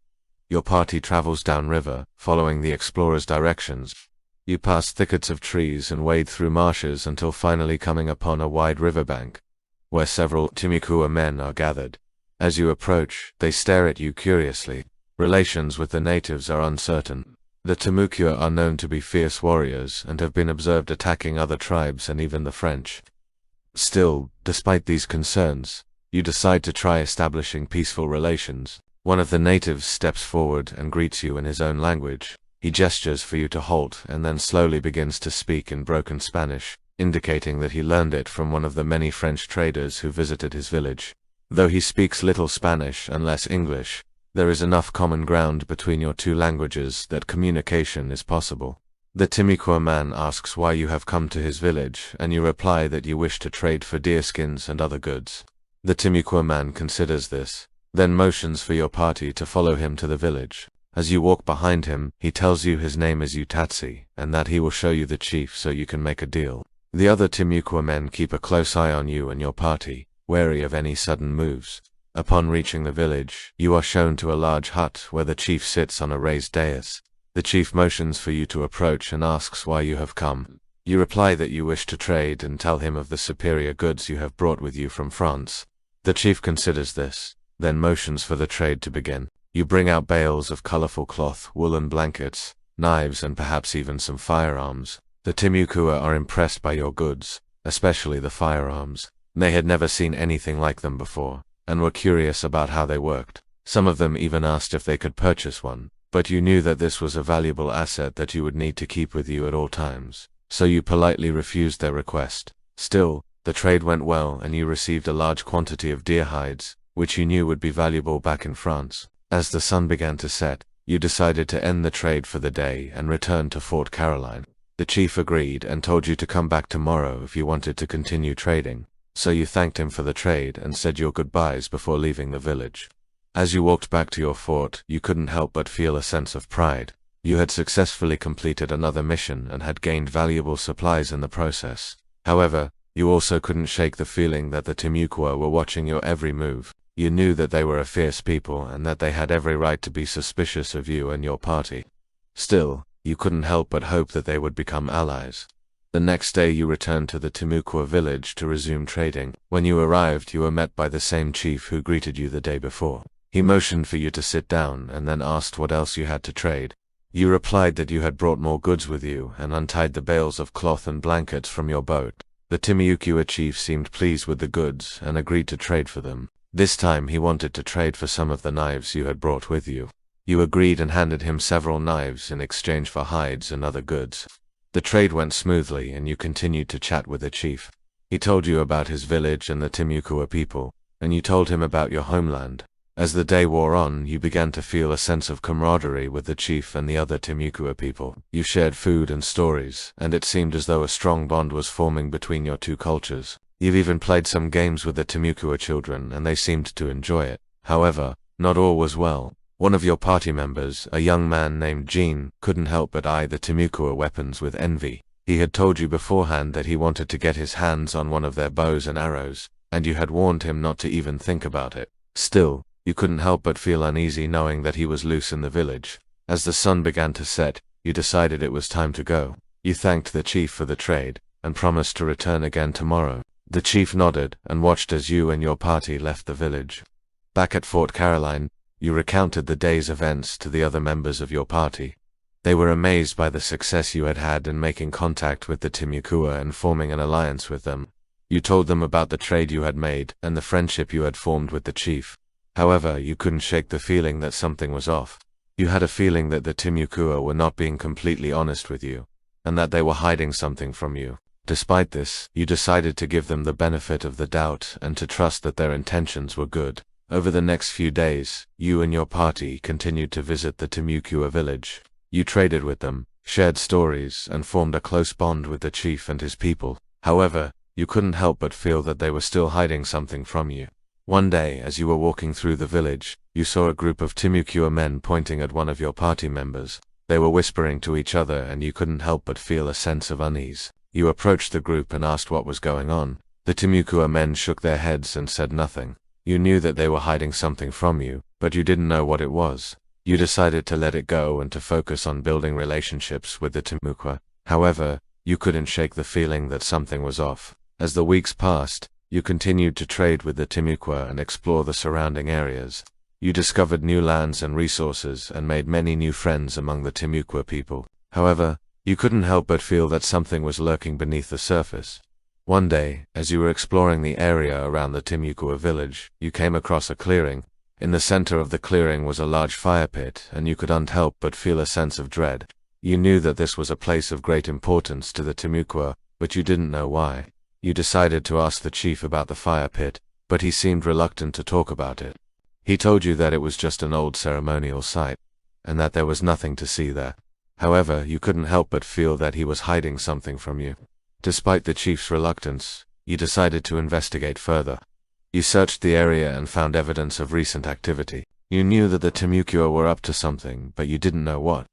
Your party travels downriver, following the explorers' directions. You pass thickets of trees and wade through marshes until finally coming upon a wide riverbank, where several Timucua men are gathered. As you approach, they stare at you curiously. Relations with the natives are uncertain. The Timucua are known to be fierce warriors and have been observed attacking other tribes and even the French. Still, despite these concerns, you decide to try establishing peaceful relations. One of the natives steps forward and greets you in his own language. He gestures for you to halt and then slowly begins to speak in broken Spanish, indicating that he learned it from one of the many French traders who visited his village. Though he speaks little Spanish and less English, there is enough common ground between your two languages that communication is possible. The Timucua man asks why you have come to his village, and you reply that you wish to trade for deerskins and other goods. The Timucua man considers this, then motions for your party to follow him to the village. As you walk behind him, he tells you his name is Utatsi, and that he will show you the chief so you can make a deal. The other Timucua men keep a close eye on you and your party, wary of any sudden moves. Upon reaching the village, you are shown to a large hut where the chief sits on a raised dais. The chief motions for you to approach and asks why you have come. You reply that you wish to trade and tell him of the superior goods you have brought with you from France. The chief considers this, then motions for the trade to begin. You bring out bales of colorful cloth, woolen blankets, knives, and perhaps even some firearms. The Timucua are impressed by your goods, especially the firearms. They had never seen anything like them before, and were curious about how they worked. Some of them even asked if they could purchase one, but you knew that this was a valuable asset that you would need to keep with you at all times, so you politely refused their request. Still, the trade went well and you received a large quantity of deer hides, which you knew would be valuable back in France. As the sun began to set, you decided to end the trade for the day and return to Fort Caroline. The chief agreed and told you to come back tomorrow if you wanted to continue trading, so you thanked him for the trade and said your goodbyes before leaving the village. As you walked back to your fort, you couldn't help but feel a sense of pride. You had successfully completed another mission and had gained valuable supplies in the process. However, you also couldn't shake the feeling that the Timucua were watching your every move. You knew that they were a fierce people and that they had every right to be suspicious of you and your party. Still, you couldn't help but hope that they would become allies. The next day you returned to the Timucua village to resume trading. When you arrived, you were met by the same chief who greeted you the day before. He motioned for you to sit down and then asked what else you had to trade. You replied that you had brought more goods with you and untied the bales of cloth and blankets from your boat. The Timucua chief seemed pleased with the goods and agreed to trade for them. This time he wanted to trade for some of the knives you had brought with you. You agreed and handed him several knives in exchange for hides and other goods. The trade went smoothly and you continued to chat with the chief. He told you about his village and the Timucua people, and you told him about your homeland. As the day wore on, you began to feel a sense of camaraderie with the chief and the other Timucua people. You shared food and stories, and it seemed as though a strong bond was forming between your two cultures. You've even played some games with the Timucua children, and they seemed to enjoy it. However, not all was well. One of your party members, a young man named Jean, couldn't help but eye the Timucua weapons with envy. He had told you beforehand that he wanted to get his hands on one of their bows and arrows, and you had warned him not to even think about it. Still, you couldn't help but feel uneasy knowing that he was loose in the village. As the sun began to set, you decided it was time to go. You thanked the chief for the trade, and promised to return again tomorrow. The chief nodded and watched as you and your party left the village. Back at Fort Caroline, you recounted the day's events to the other members of your party. They were amazed by the success you had had in making contact with the Timucua and forming an alliance with them. You told them about the trade you had made and the friendship you had formed with the chief. However, you couldn't shake the feeling that something was off. You had a feeling that the Timucua were not being completely honest with you, and that they were hiding something from you. Despite this, you decided to give them the benefit of the doubt and to trust that their intentions were good. Over the next few days, you and your party continued to visit the Timucua village. You traded with them, shared stories, and formed a close bond with the chief and his people. However, you couldn't help but feel that they were still hiding something from you. One day, as you were walking through the village, you saw a group of Timucua men pointing at one of your party members. They were whispering to each other and you couldn't help but feel a sense of unease. You approached the group and asked what was going on. The Timucua men shook their heads and said nothing. You knew that they were hiding something from you, but you didn't know what it was. You decided to let it go and to focus on building relationships with the Timucua. However, you couldn't shake the feeling that something was off. As the weeks passed, you continued to trade with the Timucua and explore the surrounding areas. You discovered new lands and resources and made many new friends among the Timucua people. However, you couldn't help but feel that something was lurking beneath the surface. One day, as you were exploring the area around the Timucua village, you came across a clearing. In the center of the clearing was a large fire pit, and you couldn't help but feel a sense of dread. You knew that this was a place of great importance to the Timucua, but you didn't know why. You decided to ask the chief about the fire pit, but he seemed reluctant to talk about it. He told you that it was just an old ceremonial site, and that there was nothing to see there. However, you couldn't help but feel that he was hiding something from you. Despite the chief's reluctance, you decided to investigate further. You searched the area and found evidence of recent activity. You knew that the Timucua were up to something, but you didn't know what.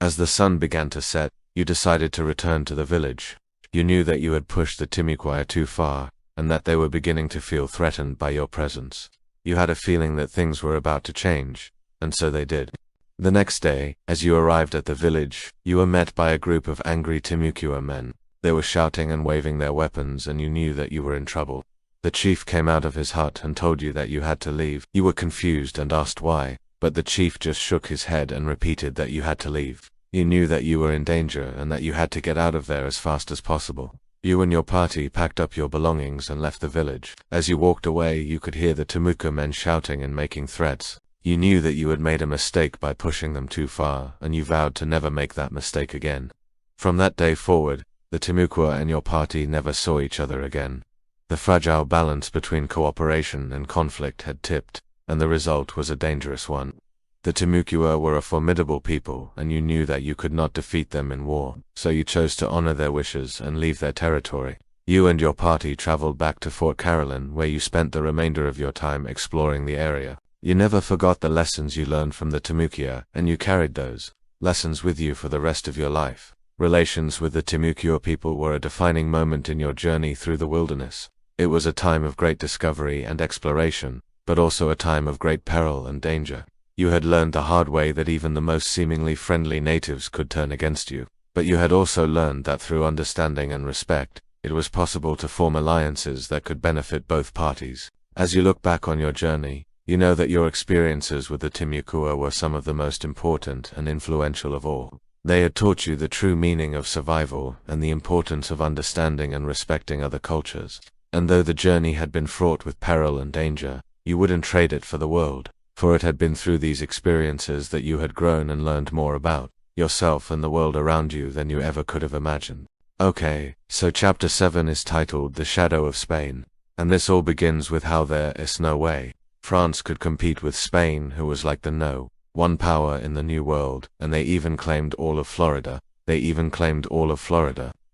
As the sun began to set, you decided to return to the village. You knew that you had pushed the Timucua too far, and that they were beginning to feel threatened by your presence. You had a feeling that things were about to change, and so they did. The next day, as you arrived at the village, you were met by a group of angry Timucua men. They were shouting and waving their weapons, and you knew that you were in trouble. The chief came out of his hut and told you that you had to leave. You were confused and asked why, but the chief just shook his head and repeated that you had to leave. You knew that you were in danger and that you had to get out of there as fast as possible. You and your party packed up your belongings and left the village. As you walked away, you could hear the Timucua men shouting and making threats. You knew that you had made a mistake by pushing them too far, and you vowed to never make that mistake again. From that day forward, the Timucua and your party never saw each other again. The fragile balance between cooperation and conflict had tipped, and the result was a dangerous one. The Timucua were a formidable people, and you knew that you could not defeat them in war, so you chose to honor their wishes and leave their territory. You and your party traveled back to Fort Caroline, where you spent the remainder of your time exploring the area. You never forgot the lessons you learned from the Timucua, and you carried those lessons with you for the rest of your life. Relations with the Timucua people were a defining moment in your journey through the wilderness. It was a time of great discovery and exploration, but also a time of great peril and danger. You had learned the hard way that even the most seemingly friendly natives could turn against you, but you had also learned that through understanding and respect, it was possible to form alliances that could benefit both parties. As you look back on your journey, you know that your experiences with the Timucua were some of the most important and influential of all. They had taught you the true meaning of survival and the importance of understanding and respecting other cultures. And though the journey had been fraught with peril and danger, you wouldn't trade it for the world, for it had been through these experiences that you had grown and learned more about yourself and the world around you than you ever could have imagined. Okay, so chapter 7 is titled The Shadow of Spain, and this all begins with how there is no way France could compete with Spain, who was like the one power in the New World, and they even claimed all of Florida.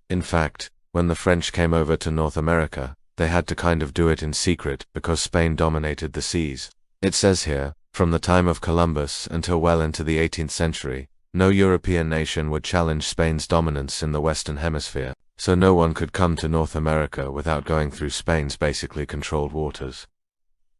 In fact, when the French came over to North America, they had to kind of do it in secret because Spain dominated the seas. It says here, from the time of Columbus until well into the 18th century, No European nation would challenge Spain's dominance in the Western Hemisphere, so no one could come to North America without going through Spain's basically controlled waters.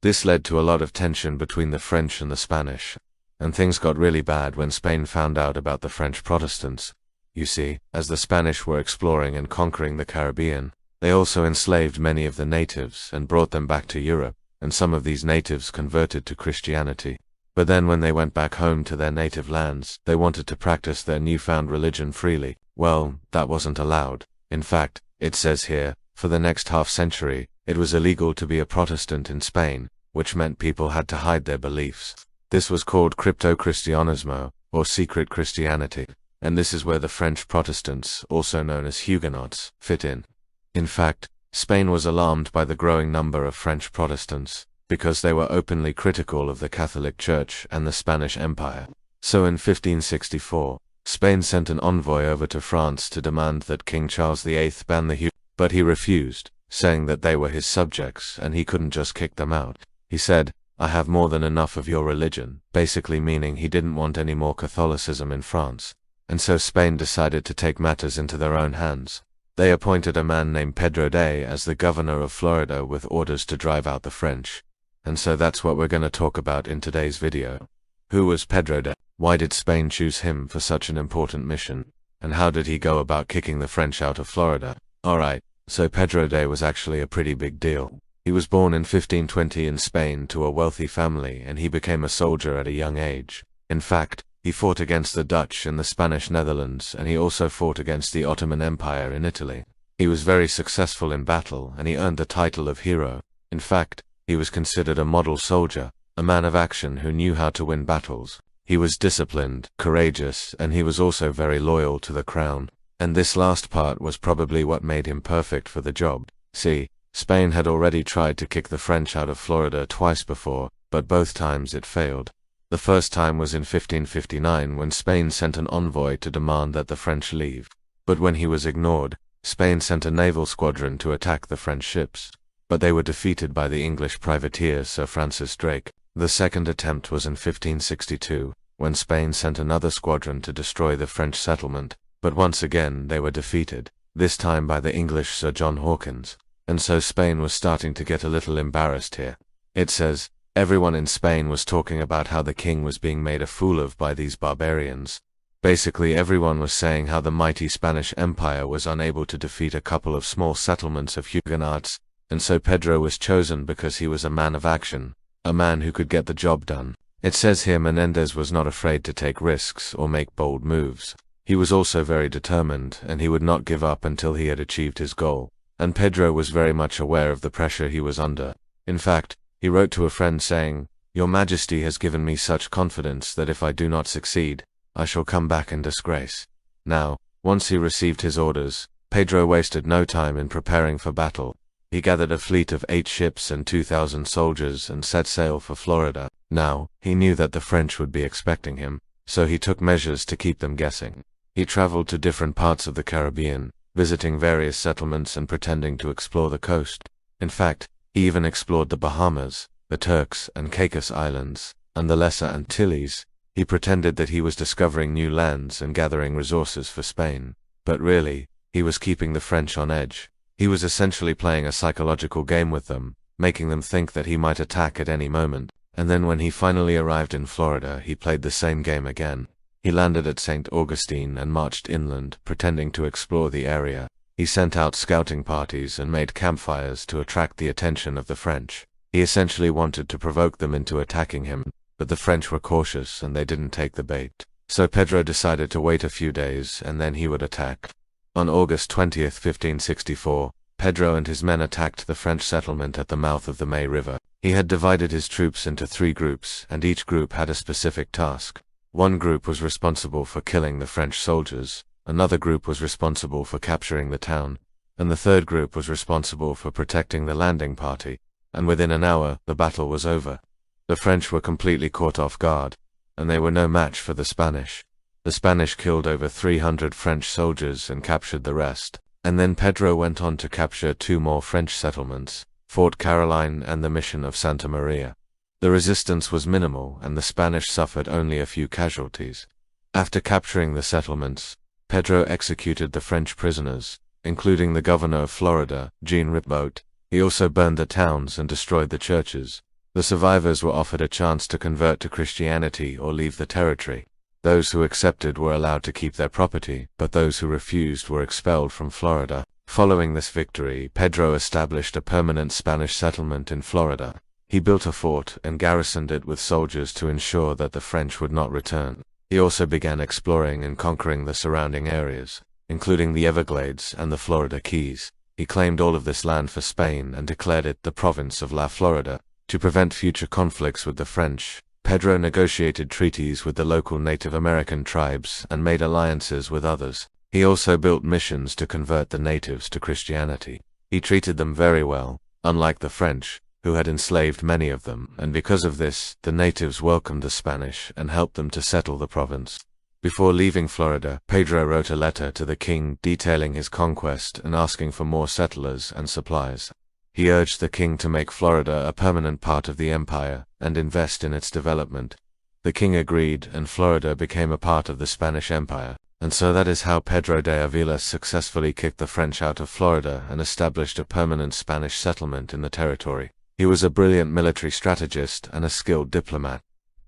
This led to a lot of tension between the French and the Spanish, and things got really bad when Spain found out about the French Protestants. You see, as the Spanish were exploring and conquering the Caribbean, they also enslaved many of the natives and brought them back to Europe, and some of these natives converted to Christianity. But then when they went back home to their native lands, they wanted to practice their newfound religion freely. Well, that wasn't allowed. In fact, it says here, for the next half-century, it was illegal to be a Protestant in Spain, which meant people had to hide their beliefs. This was called crypto-Cristianismo, or secret Christianity, and this is where the French Protestants, also known as Huguenots, fit in. In fact, Spain was alarmed by the growing number of French Protestants, because they were openly critical of the Catholic Church and the Spanish Empire. So in 1564, Spain sent an envoy over to France to demand that King Charles VIII ban the Huguenots, but he refused, saying that they were his subjects and he couldn't just kick them out. He said, "I have more than enough of your religion," basically meaning he didn't want any more Catholicism in France. And so Spain decided to take matters into their own hands. They appointed a man named Pedro Menéndez as the governor of Florida with orders to drive out the French. And so that's what we're going to talk about in today's video. Who was Pedro Menéndez? Why did Spain choose him for such an important mission? And how did he go about kicking the French out of Florida? Alright, so Pedro Menéndez was actually a pretty big deal. He was born in 1520 in Spain to a wealthy family, and he became a soldier at a young age. In fact, he fought against the Dutch in the Spanish Netherlands, and he also fought against the Ottoman Empire in Italy. He was very successful in battle, and he earned the title of hero. In fact, he was considered a model soldier, a man of action who knew how to win battles. He was disciplined, courageous, and he was also very loyal to the crown. And this last part was probably what made him perfect for the job. See, Spain had already tried to kick the French out of Florida twice before, but both times it failed. The first time was in 1559 when Spain sent an envoy to demand that the French leave. But when he was ignored, Spain sent a naval squadron to attack the French ships. But they were defeated by the English privateer Sir Francis Drake. The second attempt was in 1562, when Spain sent another squadron to destroy the French settlement, but once again they were defeated, this time by the English Sir John Hawkins. And so Spain was starting to get a little embarrassed here. It says, everyone in Spain was talking about how the king was being made a fool of by these barbarians. Basically everyone was saying how the mighty Spanish Empire was unable to defeat a couple of small settlements of Huguenots, and so Pedro was chosen because he was a man of action, a man who could get the job done. It says here Menéndez was not afraid to take risks or make bold moves. He was also very determined, and he would not give up until he had achieved his goal. And Pedro was very much aware of the pressure he was under. In fact, he wrote to a friend saying, "Your Majesty has given me such confidence that if I do not succeed, I shall come back in disgrace." Now, once he received his orders, Pedro wasted no time in preparing for battle. He gathered a fleet of 8 ships and 2,000 soldiers and set sail for Florida. Now, he knew that the French would be expecting him, so he took measures to keep them guessing. He traveled to different parts of the Caribbean, visiting various settlements and pretending to explore the coast. In fact, he even explored the Bahamas, the Turks and Caicos Islands, and the Lesser Antilles. He pretended that he was discovering new lands and gathering resources for Spain. But really, he was keeping the French on edge. He was essentially playing a psychological game with them, making them think that he might attack at any moment. And then when he finally arrived in Florida, he played the same game again. He landed at St. Augustine and marched inland, pretending to explore the area. He sent out scouting parties and made campfires to attract the attention of the French. He essentially wanted to provoke them into attacking him, but the French were cautious and they didn't take the bait. So Pedro decided to wait a few days and then he would attack. On August 20th, 1564, Pedro and his men attacked the French settlement at the mouth of the May River. He had divided his troops into 3 groups, and each group had a specific task. One group was responsible for killing the French soldiers, another group was responsible for capturing the town, and the third group was responsible for protecting the landing party, and within an hour, the battle was over. The French were completely caught off guard, and they were no match for the Spanish. The Spanish killed over 300 French soldiers and captured the rest, and then Pedro went on to capture 2 more French settlements, Fort Caroline and the Mission of Santa Maria. The resistance was minimal and the Spanish suffered only a few casualties. After capturing the settlements, Pedro executed the French prisoners, including the governor of Florida, Jean Ribault. He also burned the towns and destroyed the churches. The survivors were offered a chance to convert to Christianity or leave the territory. Those who accepted were allowed to keep their property, but those who refused were expelled from Florida. Following this victory, Pedro established a permanent Spanish settlement in Florida. He built a fort and garrisoned it with soldiers to ensure that the French would not return. He also began exploring and conquering the surrounding areas, including the Everglades and the Florida Keys. He claimed all of this land for Spain and declared it the province of La Florida. To prevent future conflicts with the French, Pedro negotiated treaties with the local Native American tribes and made alliances with others. He also built missions to convert the natives to Christianity. He treated them very well, unlike the French, who had enslaved many of them, and because of this, the natives welcomed the Spanish and helped them to settle the province. Before leaving Florida, Pedro wrote a letter to the king detailing his conquest and asking for more settlers and supplies. He urged the king to make Florida a permanent part of the empire and invest in its development. The king agreed, and Florida became a part of the Spanish Empire. And so that is how Pedro de Avilés successfully kicked the French out of Florida and established a permanent Spanish settlement in the territory. He was a brilliant military strategist and a skilled diplomat.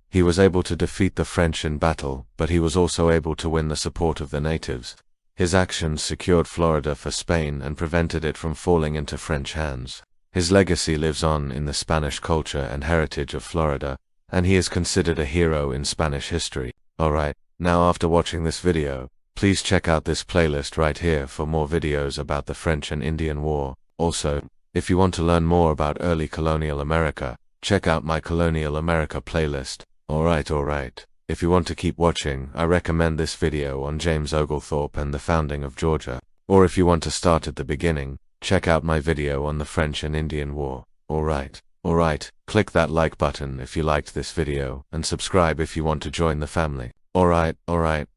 He was able to defeat the French in battle, but he was also able to win the support of the natives. His actions secured Florida for Spain and prevented it from falling into French hands. His legacy lives on in the Spanish culture and heritage of Florida, and he is considered a hero in Spanish history. Alright, now after watching this video, please check out this playlist right here for more videos about the French and Indian War. Also, if you want to learn more about early colonial America, check out my Colonial America playlist. Alright. If you want to keep watching, I recommend this video on James Oglethorpe and the founding of Georgia. Or if you want to start at the beginning, check out my video on the French and Indian War. Alright, click that like button if you liked this video, and subscribe if you want to join the family. Alright,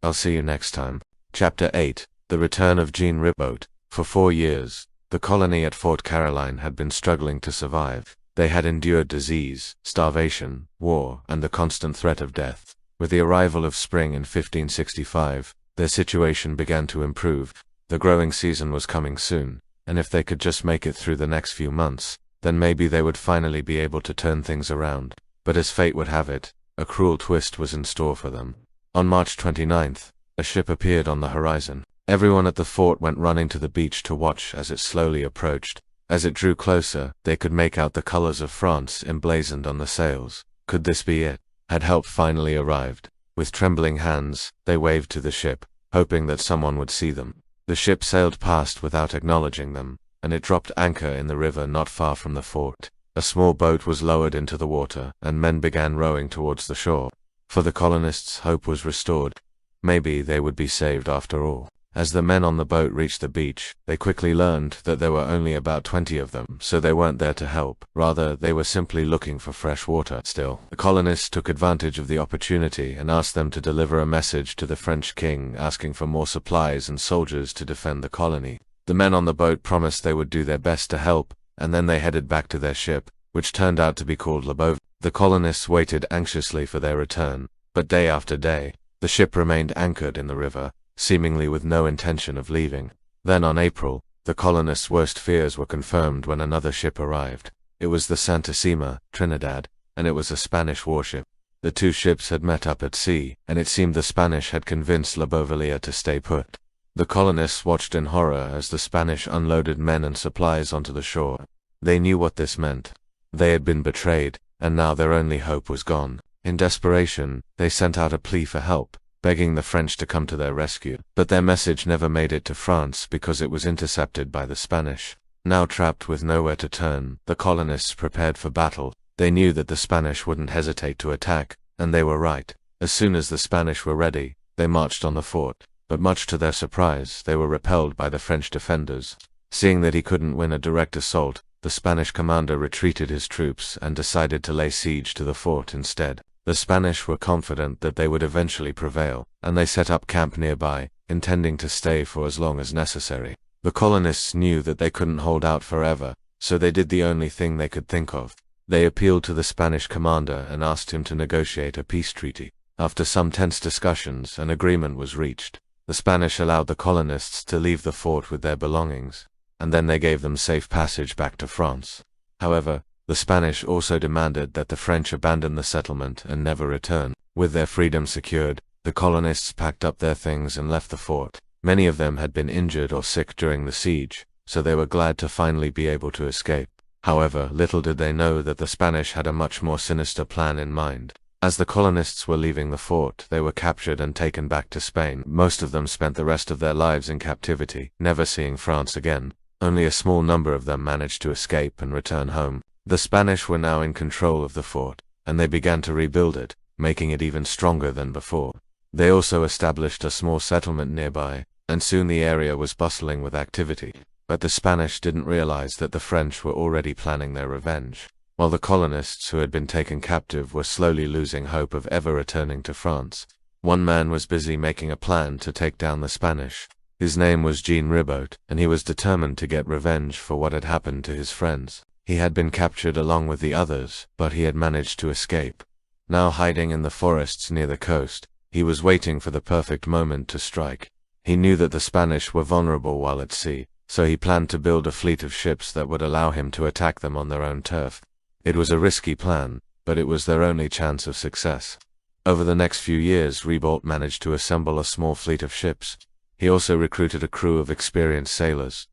I'll see you next time. Chapter 8, The Return of Jean Ribault. For 4 years, the colony at Fort Caroline had been struggling to survive. They had endured disease, starvation, war, and the constant threat of death. With the arrival of spring in 1565, their situation began to improve. The growing season was coming soon, and if they could just make it through the next few months, then maybe they would finally be able to turn things around. But as fate would have it, a cruel twist was in store for them. On March 29th, a ship appeared on the horizon. Everyone at the fort went running to the beach to watch as it slowly approached. As it drew closer, they could make out the colors of France emblazoned on the sails. Could this be it? Had help finally arrived? With trembling hands, they waved to the ship, hoping that someone would see them. The ship sailed past without acknowledging them, and it dropped anchor in the river not far from the fort. A small boat was lowered into the water, and men began rowing towards the shore. For the colonists, hope was restored. Maybe they would be saved after all. As the men on the boat reached the beach, they quickly learned that there were only about 20 of them, so they weren't there to help. Rather, they were simply looking for fresh water. Still, the colonists took advantage of the opportunity and asked them to deliver a message to the French king asking for more supplies and soldiers to defend the colony. The men on the boat promised they would do their best to help, and then they headed back to their ship, which turned out to be called Ribault. The colonists waited anxiously for their return, but day after day, the ship remained anchored in the river, seemingly with no intention of leaving. Then on April, the colonists' worst fears were confirmed when another ship arrived. It was the Santa Sima, Trinidad, and it was a Spanish warship. The two ships had met up at sea, and it seemed the Spanish had convinced Ribault to stay put. The colonists watched in horror as the Spanish unloaded men and supplies onto the shore. They knew what this meant. They had been betrayed, and now their only hope was gone. In desperation, they sent out a plea for help, begging the French to come to their rescue. But their message never made it to France because it was intercepted by the Spanish. Now trapped with nowhere to turn, the colonists prepared for battle. They knew that the Spanish wouldn't hesitate to attack, and they were right. As soon as the Spanish were ready, they marched on the fort. But much to their surprise, they were repelled by the French defenders. Seeing that he couldn't win a direct assault, the Spanish commander retreated his troops and decided to lay siege to the fort instead. The Spanish were confident that they would eventually prevail, and they set up camp nearby, intending to stay for as long as necessary. The colonists knew that they couldn't hold out forever, so they did the only thing they could think of. They appealed to the Spanish commander and asked him to negotiate a peace treaty. After some tense discussions, an agreement was reached. The Spanish allowed the colonists to leave the fort with their belongings, and then they gave them safe passage back to France. However, the Spanish also demanded that the French abandon the settlement and never return. With their freedom secured, the colonists packed up their things and left the fort. Many of them had been injured or sick during the siege, so they were glad to finally be able to escape. However, little did they know that the Spanish had a much more sinister plan in mind. As the colonists were leaving the fort, they were captured and taken back to Spain. Most of them spent the rest of their lives in captivity, never seeing France again. Only a small number of them managed to escape and return home. The Spanish were now in control of the fort, and they began to rebuild it, making it even stronger than before. They also established a small settlement nearby, and soon the area was bustling with activity. But the Spanish didn't realize that the French were already planning their revenge. While the colonists who had been taken captive were slowly losing hope of ever returning to France, one man was busy making a plan to take down the Spanish. His name was Ribault, and he was determined to get revenge for what had happened to his friends. He had been captured along with the others, but he had managed to escape. Now hiding in the forests near the coast, he was waiting for the perfect moment to strike. He knew that the Spanish were vulnerable while at sea, so he planned to build a fleet of ships that would allow him to attack them on their own turf. It was a risky plan, but it was their only chance of success. Over the next few years, Ribault managed to assemble a small fleet of ships. He also recruited a crew of experienced sailors,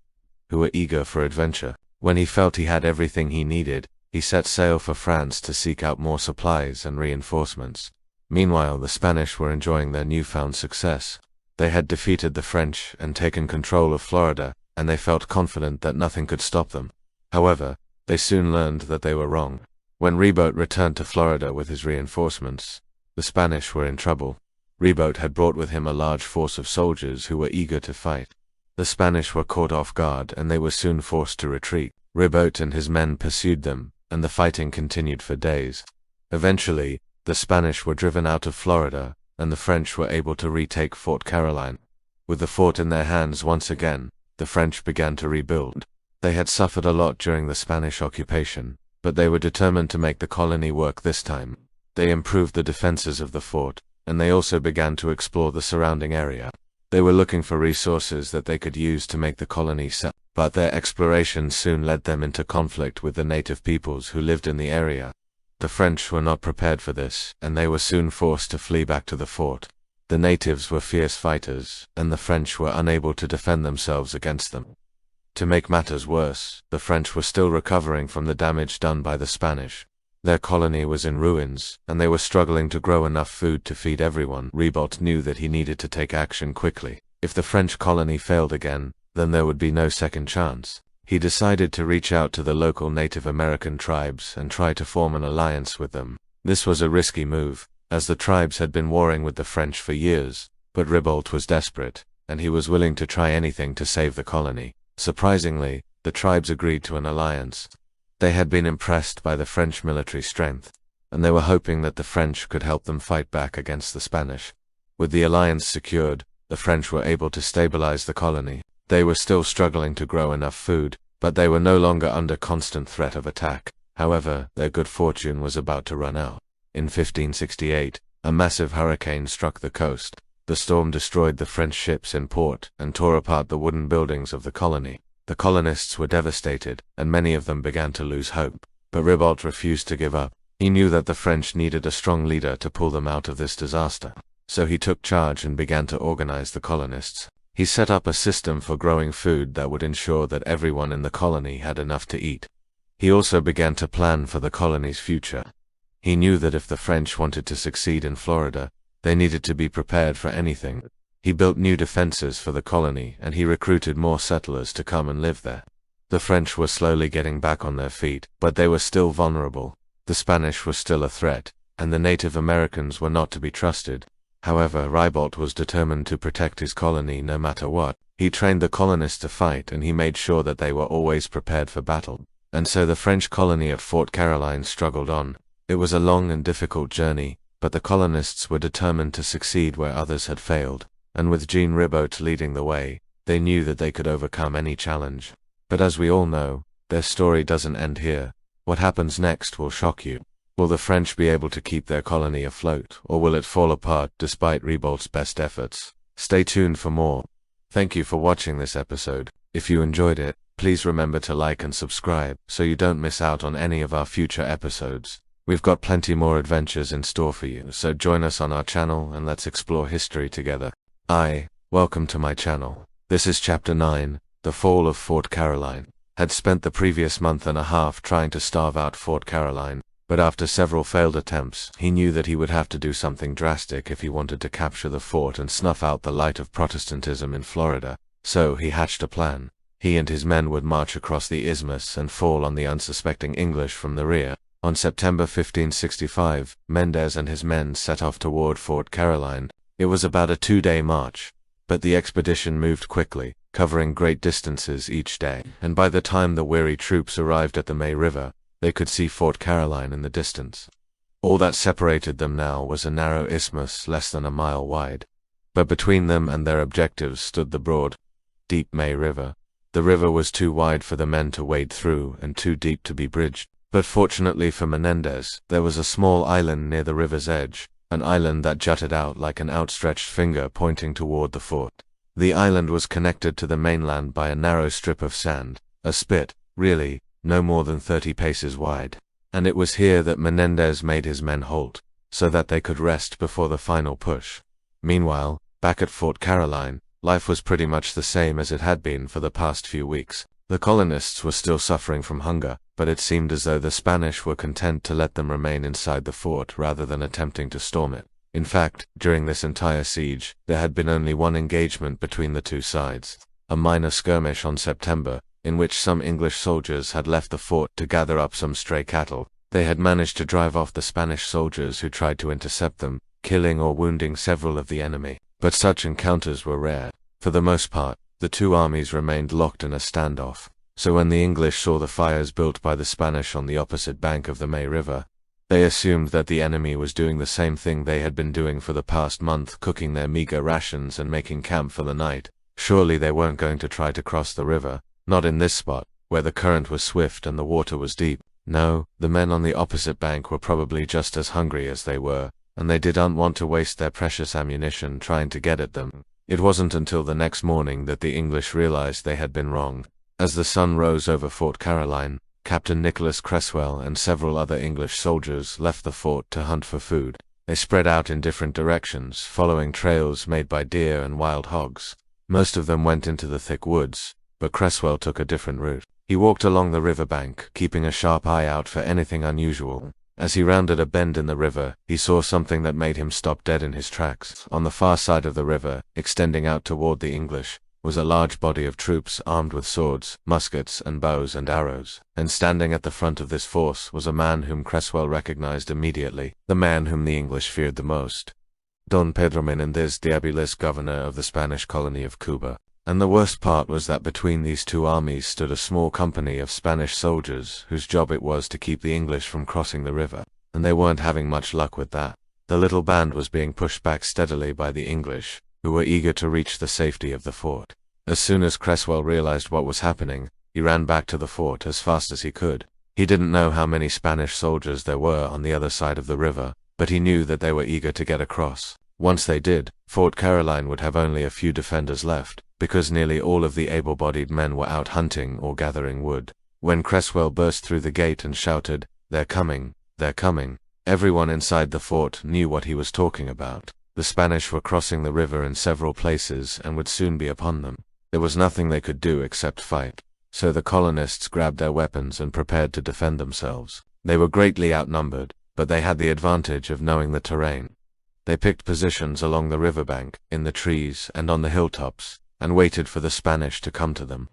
who were eager for adventure. When he felt he had everything he needed, he set sail for France to seek out more supplies and reinforcements. Meanwhile, the Spanish were enjoying their newfound success. They had defeated the French and taken control of Florida, and they felt confident that nothing could stop them. However, they soon learned that they were wrong. When Ribault returned to Florida with his reinforcements, the Spanish were in trouble. Ribault had brought with him a large force of soldiers who were eager to fight. The Spanish were caught off guard, and they were soon forced to retreat. Ribault and his men pursued them, and the fighting continued for days. Eventually, the Spanish were driven out of Florida, and the French were able to retake Fort Caroline. With the fort in their hands once again, the French began to rebuild. They had suffered a lot during the Spanish occupation, but they were determined to make the colony work this time. They improved the defenses of the fort, and they also began to explore the surrounding area. They were looking for resources that they could use to make the colony settle, but their exploration soon led them into conflict with the native peoples who lived in the area. The French were not prepared for this, and they were soon forced to flee back to the fort. The natives were fierce fighters, and the French were unable to defend themselves against them. To make matters worse, the French were still recovering from the damage done by the Spanish. Their colony was in ruins, and they were struggling to grow enough food to feed everyone. Ribault knew that he needed to take action quickly. If the French colony failed again, then there would be no second chance. He decided to reach out to the local Native American tribes and try to form an alliance with them. This was a risky move, as the tribes had been warring with the French for years, but Ribault was desperate, and he was willing to try anything to save the colony. Surprisingly, the tribes agreed to an alliance. They had been impressed by the French military strength, and they were hoping that the French could help them fight back against the Spanish. With the alliance secured, the French were able to stabilize the colony. They were still struggling to grow enough food, but they were no longer under constant threat of attack. However, their good fortune was about to run out. In 1568, a massive hurricane struck the coast. The storm destroyed the French ships in port and tore apart the wooden buildings of the colony. The colonists were devastated, and many of them began to lose hope. But Ribault refused to give up. He knew that the French needed a strong leader to pull them out of this disaster. So he took charge and began to organize the colonists. He set up a system for growing food that would ensure that everyone in the colony had enough to eat. He also began to plan for the colony's future. He knew that if the French wanted to succeed in Florida, they needed to be prepared for anything. He built new defenses for the colony, and he recruited more settlers to come and live there. The French were slowly getting back on their feet, but they were still vulnerable. The Spanish were still a threat, and the Native Americans were not to be trusted. However, Ribault was determined to protect his colony no matter what. He trained the colonists to fight, and he made sure that they were always prepared for battle. And so the French colony at Fort Caroline struggled on. It was a long and difficult journey, but the colonists were determined to succeed where others had failed, and with Ribault leading the way, they knew that they could overcome any challenge. But as we all know, their story doesn't end here. What happens next will shock you. Will the French be able to keep their colony afloat, or will it fall apart despite Ribault's best efforts? Stay tuned for more. Thank you for watching this episode. If you enjoyed it, please remember to like and subscribe so you don't miss out on any of our future episodes. We've got plenty more adventures in store for you, so join us on our channel and let's explore history together. Welcome to my channel. This is Chapter 9, The Fall of Fort Caroline. Had spent the previous month and a half trying to starve out Fort Caroline, but after several failed attempts, he knew that he would have to do something drastic if he wanted to capture the fort and snuff out the light of Protestantism in Florida. So he hatched a plan. He and his men would march across the isthmus and fall on the unsuspecting English from the rear. On September 1565, Menéndez and his men set off toward Fort Caroline. It was about a 2-day march, but the expedition moved quickly, covering great distances each day, and by the time the weary troops arrived at the May River, they could see Fort Caroline in the distance. All that separated them now was a narrow isthmus less than a mile wide, but between them and their objectives stood the broad, deep May River. The river was too wide for the men to wade through and too deep to be bridged. But fortunately for Menéndez, there was a small island near the river's edge, an island that jutted out like an outstretched finger pointing toward the fort. The island was connected to the mainland by a narrow strip of sand, a spit, really, no more than 30 paces wide. And it was here that Menéndez made his men halt, so that they could rest before the final push. Meanwhile, back at Fort Caroline, life was pretty much the same as it had been for the past few weeks. The colonists were still suffering from hunger, but it seemed as though the Spanish were content to let them remain inside the fort rather than attempting to storm it. In fact, during this entire siege, there had been only one engagement between the two sides, a minor skirmish on September, in which some English soldiers had left the fort to gather up some stray cattle. They had managed to drive off the Spanish soldiers who tried to intercept them, killing or wounding several of the enemy. But such encounters were rare. For the most part, the two armies remained locked in a standoff. So when the English saw the fires built by the Spanish on the opposite bank of the May River, they assumed that the enemy was doing the same thing they had been doing for the past month, cooking their meager rations and making camp for the night. Surely they weren't going to try to cross the river, not in this spot, where the current was swift and the water was deep. No, the men on the opposite bank were probably just as hungry as they were, and they didn't want to waste their precious ammunition trying to get at them. It wasn't until the next morning that the English realized they had been wrong. As the sun rose over Fort Caroline, Captain Nicholas Cresswell and several other English soldiers left the fort to hunt for food. They spread out in different directions, following trails made by deer and wild hogs. Most of them went into the thick woods, but Cresswell took a different route. He walked along the riverbank, keeping a sharp eye out for anything unusual. As he rounded a bend in the river, he saw something that made him stop dead in his tracks. On the far side of the river, extending out toward the English, was a large body of troops armed with swords, muskets, and bows and arrows. And standing at the front of this force was a man whom Cresswell recognized immediately, the man whom the English feared the most. Don Pedro Menéndez de Avilés, governor of the Spanish colony of Cuba. And the worst part was that between these two armies stood a small company of Spanish soldiers whose job it was to keep the English from crossing the river. And they weren't having much luck with that. The little band was being pushed back steadily by the English, who were eager to reach the safety of the fort. As soon as Cresswell realized what was happening, he ran back to the fort as fast as he could. He didn't know how many Spanish soldiers there were on the other side of the river, but he knew that they were eager to get across. Once they did, Fort Caroline would have only a few defenders left, because nearly all of the able-bodied men were out hunting or gathering wood. When Cresswell burst through the gate and shouted, "They're coming, they're coming," everyone inside the fort knew what he was talking about. The Spanish were crossing the river in several places and would soon be upon them. There was nothing they could do except fight. So the colonists grabbed their weapons and prepared to defend themselves. They were greatly outnumbered, but they had the advantage of knowing the terrain. They picked positions along the riverbank, in the trees, and on the hilltops, and waited for the Spanish to come to them.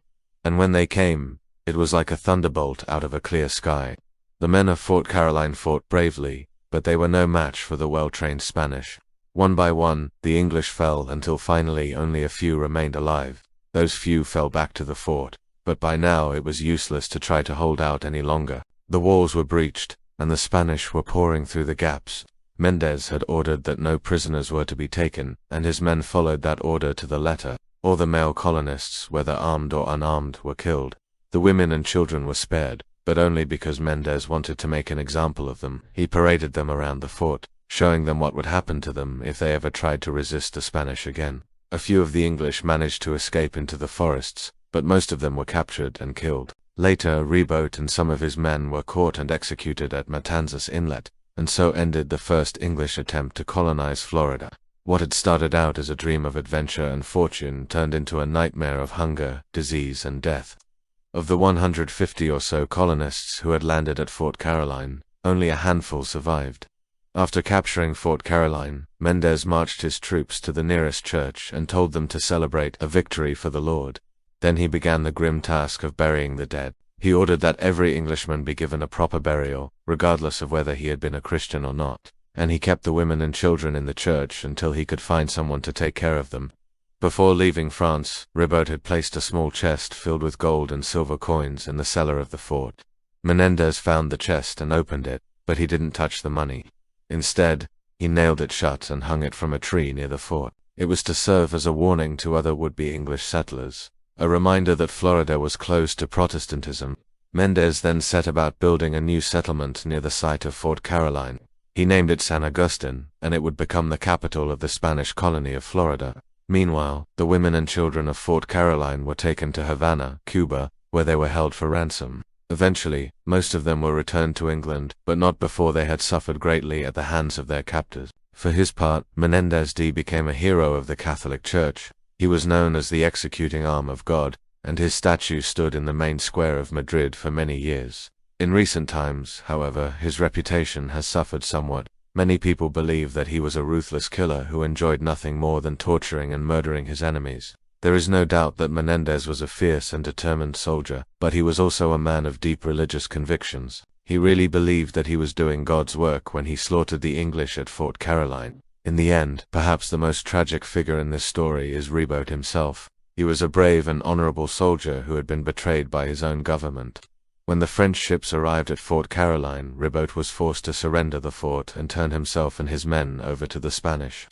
And when they came, it was like a thunderbolt out of a clear sky. The men of Fort Caroline fought bravely, but they were no match for the well-trained Spanish. One by one, the English fell until finally only a few remained alive. Those few fell back to the fort, but by now it was useless to try to hold out any longer. The walls were breached, and the Spanish were pouring through the gaps. Menéndez had ordered that no prisoners were to be taken, and his men followed that order to the letter. All the male colonists, whether armed or unarmed, were killed. The women and children were spared, but only because Menéndez wanted to make an example of them. He paraded them around the fort, showing them what would happen to them if they ever tried to resist the Spanish again. A few of the English managed to escape into the forests, but most of them were captured and killed. Later, Ribault and some of his men were caught and executed at Matanzas Inlet, and so ended the first English attempt to colonize Florida. What had started out as a dream of adventure and fortune turned into a nightmare of hunger, disease, and death. Of the 150 or so colonists who had landed at Fort Caroline, only a handful survived. After capturing Fort Caroline, Menéndez marched his troops to the nearest church and told them to celebrate a victory for the Lord. Then he began the grim task of burying the dead. He ordered that every Englishman be given a proper burial, regardless of whether he had been a Christian or not, and he kept the women and children in the church until he could find someone to take care of them. Before leaving France, Ribault had placed a small chest filled with gold and silver coins in the cellar of the fort. Menéndez found the chest and opened it, but he didn't touch the money. Instead, he nailed it shut and hung it from a tree near the fort. It was to serve as a warning to other would-be English settlers, a reminder that Florida was closed to Protestantism. Menéndez then set about building a new settlement near the site of Fort Caroline. He named it San Augustine, and it would become the capital of the Spanish colony of Florida. Meanwhile, the women and children of Fort Caroline were taken to Havana, Cuba, where they were held for ransom. Eventually, most of them were returned to England, but not before they had suffered greatly at the hands of their captors. For his part, Menéndez became a hero of the Catholic Church. He was known as the executing arm of God, and his statue stood in the main square of Madrid for many years. In recent times, however, his reputation has suffered somewhat. Many people believe that he was a ruthless killer who enjoyed nothing more than torturing and murdering his enemies. There is no doubt that Menéndez was a fierce and determined soldier, but he was also a man of deep religious convictions. He really believed that he was doing God's work when he slaughtered the English at Fort Caroline. In the end, perhaps the most tragic figure in this story is Ribault himself. He was a brave and honorable soldier who had been betrayed by his own government. When the French ships arrived at Fort Caroline, Ribault was forced to surrender the fort and turn himself and his men over to the Spanish.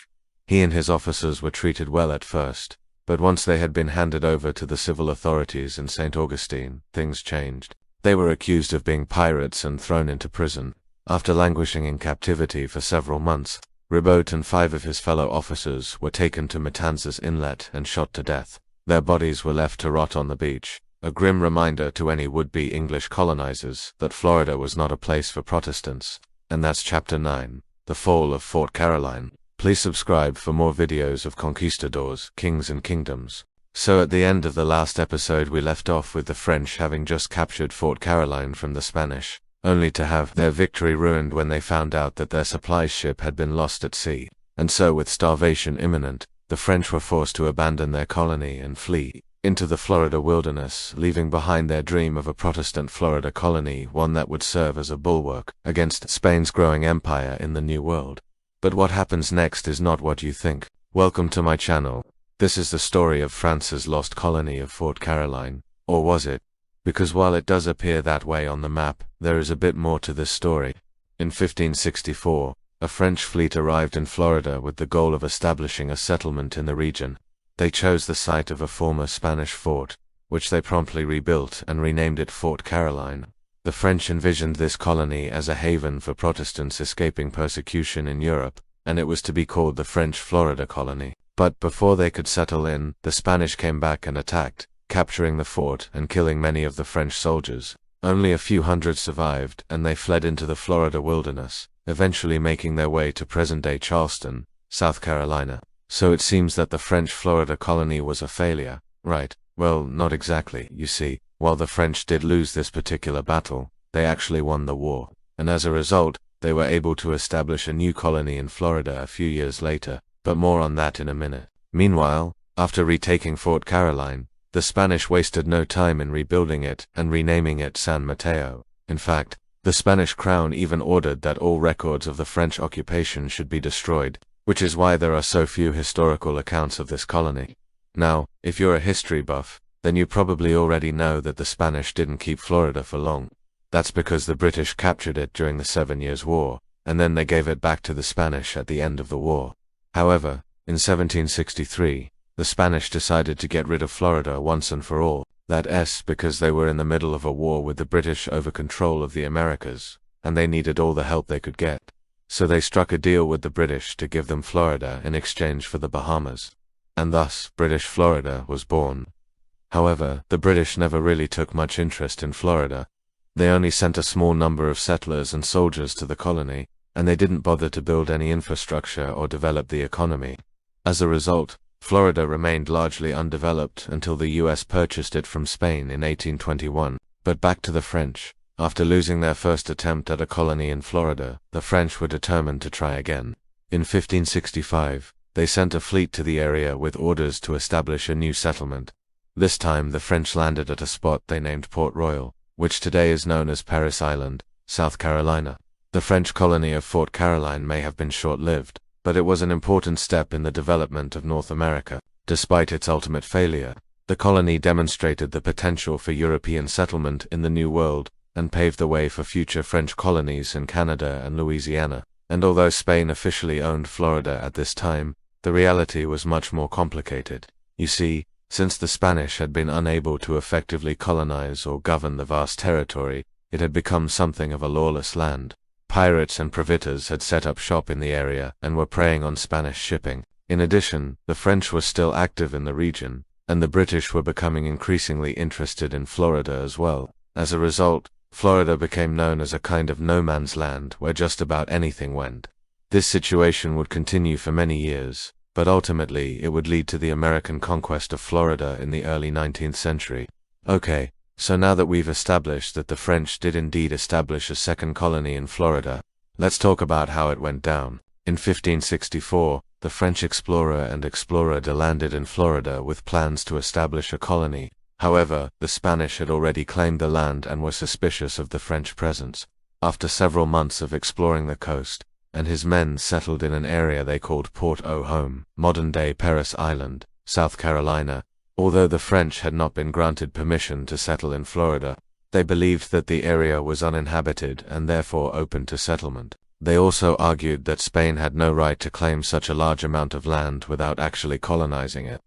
He and his officers were treated well at first, but once they had been handed over to the civil authorities in St. Augustine, things changed. They were accused of being pirates and thrown into prison. After languishing in captivity for several months, Ribault and 5 of his fellow officers were taken to Matanzas Inlet and shot to death. Their bodies were left to rot on the beach, a grim reminder to any would-be English colonizers that Florida was not a place for Protestants. And that's Chapter 9, The Fall of Fort Caroline. Please subscribe for more videos of conquistadors, kings and kingdoms. So at the end of the last episode we left off with the French having just captured Fort Caroline from the Spanish, only to have their victory ruined when they found out that their supply ship had been lost at sea. And so with starvation imminent, the French were forced to abandon their colony and flee into the Florida wilderness, leaving behind their dream of a Protestant Florida colony, one that would serve as a bulwark against Spain's growing empire in the New World. But what happens next is not what you think. Welcome to my channel. This is the story of France's lost colony of Fort Caroline. Or was it? Because while it does appear that way on the map, there is a bit more to this story. In 1564, a French fleet arrived in Florida with the goal of establishing a settlement in the region. They chose the site of a former Spanish fort, which they promptly rebuilt and renamed it Fort Caroline. The French envisioned this colony as a haven for Protestants escaping persecution in Europe, and it was to be called the French Florida colony. But before they could settle in, the Spanish came back and attacked, capturing the fort and killing many of the French soldiers. Only a few hundred survived, and they fled into the Florida wilderness, eventually making their way to present-day Charleston, South Carolina. So it seems that the French Florida colony was a failure, right? Well, not exactly, you see. While the French did lose this particular battle, they actually won the war, and as a result, they were able to establish a new colony in Florida a few years later, but more on that in a minute. Meanwhile, after retaking Fort Caroline, the Spanish wasted no time in rebuilding it and renaming it San Mateo. In fact, the Spanish crown even ordered that all records of the French occupation should be destroyed, which is why there are so few historical accounts of this colony. Now, if you're a history buff, then you probably already know that the Spanish didn't keep Florida for long. That's because the British captured it during the 7 Years' War, and then they gave it back to the Spanish at the end of the war. However, in 1763, the Spanish decided to get rid of Florida once and for all. That S because they were in the middle of a war with the British over control of the Americas, and they needed all the help they could get. So they struck a deal with the British to give them Florida in exchange for the Bahamas. And thus, British Florida was born. However, the British never really took much interest in Florida. They only sent a small number of settlers and soldiers to the colony, and they didn't bother to build any infrastructure or develop the economy. As a result, Florida remained largely undeveloped until the US purchased it from Spain in 1821. But back to the French. After losing their first attempt at a colony in Florida, the French were determined to try again. In 1565, they sent a fleet to the area with orders to establish a new settlement. This time the French landed at a spot they named Port Royal, which today is known as Parris Island, South Carolina. The French colony of Fort Caroline may have been short-lived, but it was an important step in the development of North America. Despite its ultimate failure, the colony demonstrated the potential for European settlement in the New World and paved the way for future French colonies in Canada and Louisiana. And although Spain officially owned Florida at this time, the reality was much more complicated. You see, since the Spanish had been unable to effectively colonize or govern the vast territory, it had become something of a lawless land. Pirates and privateers had set up shop in the area and were preying on Spanish shipping. In addition, the French were still active in the region, and the British were becoming increasingly interested in Florida as well. As a result, Florida became known as a kind of no man's land where just about anything went. This situation would continue for many years, but ultimately it would lead to the American conquest of Florida in the early 19th century. Okay, so now that we've established that the French did indeed establish a second colony in Florida, let's talk about how it went down. In 1564, the French explorer and explorer landed in Florida with plans to establish a colony. However, the Spanish had already claimed the land and were suspicious of the French presence. After several months of exploring the coast, and his men settled in an area they called Port Au Home, modern-day Parris Island, South Carolina. Although the French had not been granted permission to settle in Florida, they believed that the area was uninhabited and therefore open to settlement. They also argued that Spain had no right to claim such a large amount of land without actually colonizing it.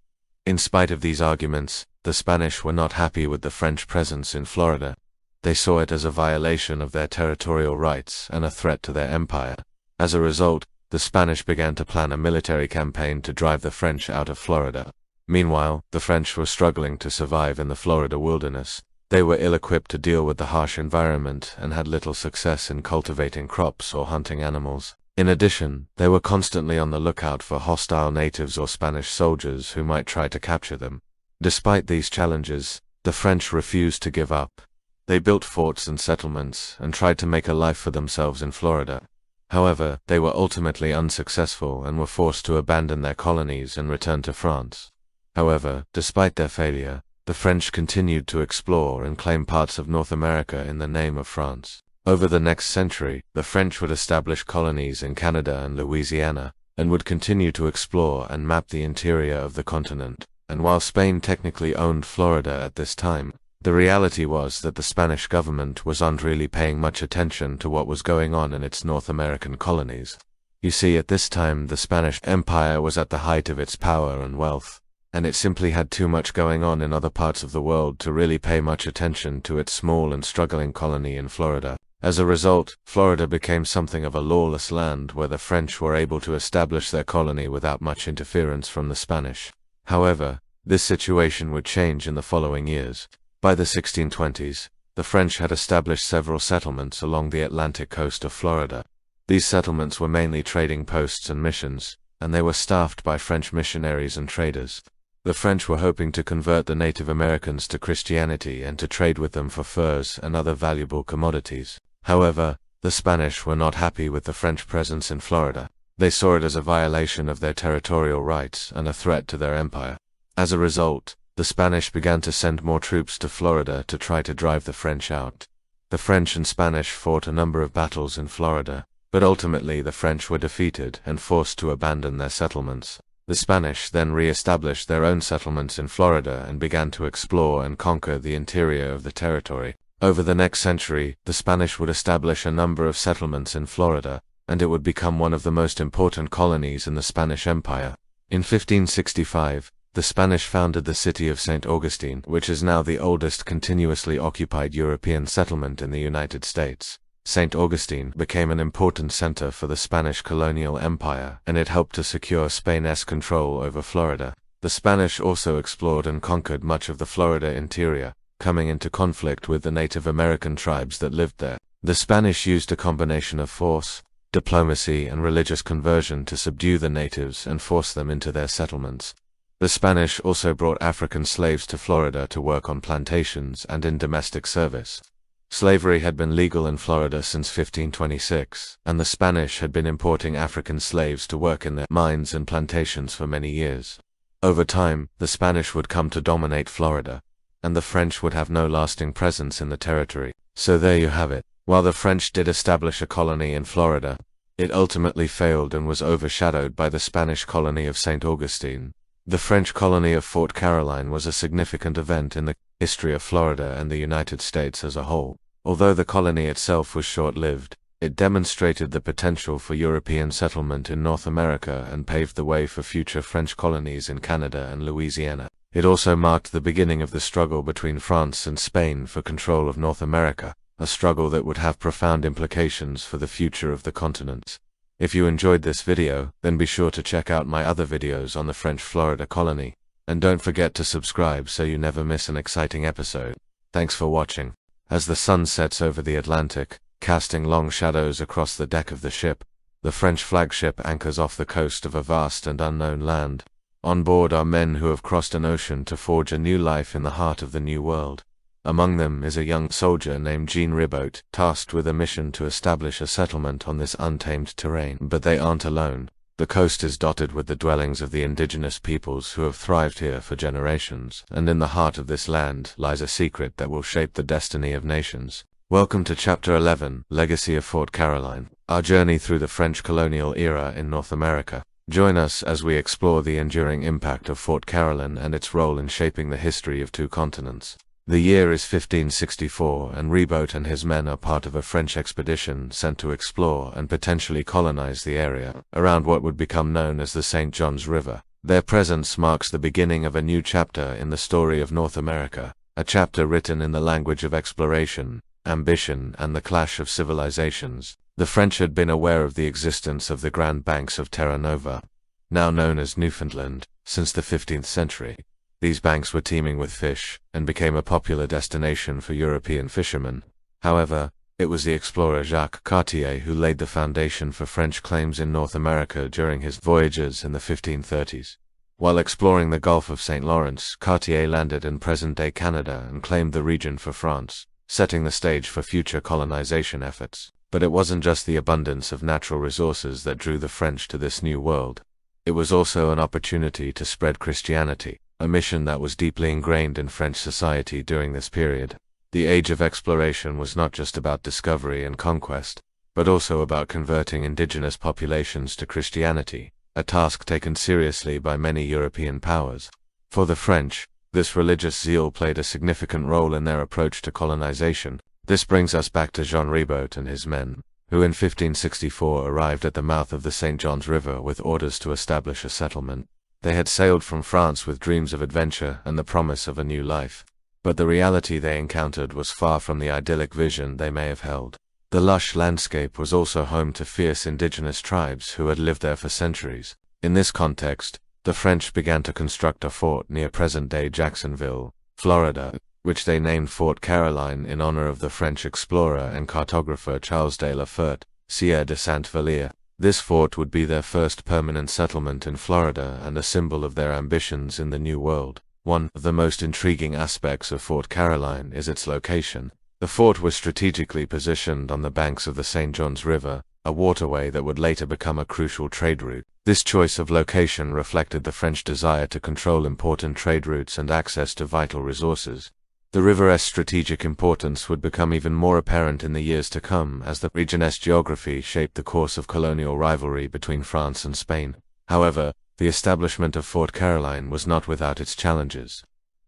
In spite of these arguments, the Spanish were not happy with the French presence in Florida. They saw it as a violation of their territorial rights and a threat to their empire. As a result, the Spanish began to plan a military campaign to drive the French out of Florida. Meanwhile, the French were struggling to survive in the Florida wilderness. They were ill-equipped to deal with the harsh environment and had little success in cultivating crops or hunting animals. In addition, they were constantly on the lookout for hostile natives or Spanish soldiers who might try to capture them. Despite these challenges, the French refused to give up. They built forts and settlements and tried to make a life for themselves in Florida. However, they were ultimately unsuccessful and were forced to abandon their colonies and return to France. However, despite their failure, the French continued to explore and claim parts of North America in the name of France. Over the next century, the French would establish colonies in Canada and Louisiana, and would continue to explore and map the interior of the continent. And while Spain technically owned Florida at this time, the reality was that the Spanish government wasn't really paying much attention to what was going on in its North American colonies. You see, at this time the Spanish Empire was at the height of its power and wealth, and it simply had too much going on in other parts of the world to really pay much attention to its small and struggling colony in Florida. As a result, Florida became something of a lawless land where the French were able to establish their colony without much interference from the Spanish. However, this situation would change in the following years. By the 1620s, the French had established several settlements along the Atlantic coast of Florida. These settlements were mainly trading posts and missions, and they were staffed by French missionaries and traders. The French were hoping to convert the Native Americans to Christianity and to trade with them for furs and other valuable commodities. However, the Spanish were not happy with the French presence in Florida. They saw it as a violation of their territorial rights and a threat to their empire. As a result, the Spanish began to send more troops to Florida to try to drive the French out. The French and Spanish fought a number of battles in Florida, but ultimately the French were defeated and forced to abandon their settlements. The Spanish then re-established their own settlements in Florida and began to explore and conquer the interior of the territory. Over the next century, the Spanish would establish a number of settlements in Florida, and it would become one of the most important colonies in the Spanish Empire. In 1565, The Spanish founded the city of St. Augustine, which is now the oldest continuously occupied European settlement in the United States. St. Augustine became an important center for the Spanish colonial empire, and it helped to secure Spain's control over Florida. The Spanish also explored and conquered much of the Florida interior, coming into conflict with the Native American tribes that lived there. The Spanish used a combination of force, diplomacy, and religious conversion to subdue the natives and force them into their settlements. The Spanish also brought African slaves to Florida to work on plantations and in domestic service. Slavery had been legal in Florida since 1526, and the Spanish had been importing African slaves to work in their mines and plantations for many years. Over time, the Spanish would come to dominate Florida, and the French would have no lasting presence in the territory. So there you have it. While the French did establish a colony in Florida, it ultimately failed and was overshadowed by the Spanish colony of St. Augustine. The French colony of Fort Caroline was a significant event in the history of Florida and the United States as a whole. Although the colony itself was short-lived, it demonstrated the potential for European settlement in North America and paved the way for future French colonies in Canada and Louisiana. It also marked the beginning of the struggle between France and Spain for control of North America, a struggle that would have profound implications for the future of the continent. If you enjoyed this video, then be sure to check out my other videos on the French Florida colony, and don't forget to subscribe so you never miss an exciting episode. Thanks for watching. As the sun sets over the Atlantic, casting long shadows across the deck of the ship, the French flagship anchors off the coast of a vast and unknown land. On board are men who have crossed an ocean to forge a new life in the heart of the New World. Among them is a young soldier named Jean Ribault, tasked with a mission to establish a settlement on this untamed terrain. But they aren't alone. The coast is dotted with the dwellings of the indigenous peoples who have thrived here for generations, and in the heart of this land lies a secret that will shape the destiny of nations. Welcome to Chapter 11, Legacy of Fort Caroline, our journey through the French colonial era in North America. Join us as we explore the enduring impact of Fort Caroline and its role in shaping the history of two continents. The year is 1564, and Ribault and his men are part of a French expedition sent to explore and potentially colonize the area around what would become known as the St. John's River. Their presence marks the beginning of a new chapter in the story of North America, a chapter written in the language of exploration, ambition, and the clash of civilizations. The French had been aware of the existence of the Grand Banks of Terra Nova, now known as Newfoundland, since the 15th century. These banks were teeming with fish, and became a popular destination for European fishermen. However, it was the explorer Jacques Cartier who laid the foundation for French claims in North America during his voyages in the 1530s. While exploring the Gulf of St. Lawrence, Cartier landed in present-day Canada and claimed the region for France, setting the stage for future colonization efforts. But it wasn't just the abundance of natural resources that drew the French to this new world. It was also an opportunity to spread Christianity, a mission that was deeply ingrained in French society during this period. The age of exploration was not just about discovery and conquest, but also about converting indigenous populations to Christianity, a task taken seriously by many European powers. For the French, this religious zeal played a significant role in their approach to colonization. This brings us back to Jean Ribault and his men, who in 1564 arrived at the mouth of the St. John's River with orders to establish a settlement. They had sailed from France with dreams of adventure and the promise of a new life. But the reality they encountered was far from the idyllic vision they may have held. The lush landscape was also home to fierce indigenous tribes who had lived there for centuries. In this context, the French began to construct a fort near present-day Jacksonville, Florida, which they named Fort Caroline in honor of the French explorer and cartographer Charles de la Ferte, Sieur de Sainte-Vallière. This fort would be their first permanent settlement in Florida and a symbol of their ambitions in the New World. One of the most intriguing aspects of Fort Caroline is its location. The fort was strategically positioned on the banks of the St. John's River, a waterway that would later become a crucial trade route. This choice of location reflected the French desire to control important trade routes and access to vital resources. The river's strategic importance would become even more apparent in the years to come as the region's geography shaped the course of colonial rivalry between France and Spain. However, the establishment of Fort Caroline was not without its challenges.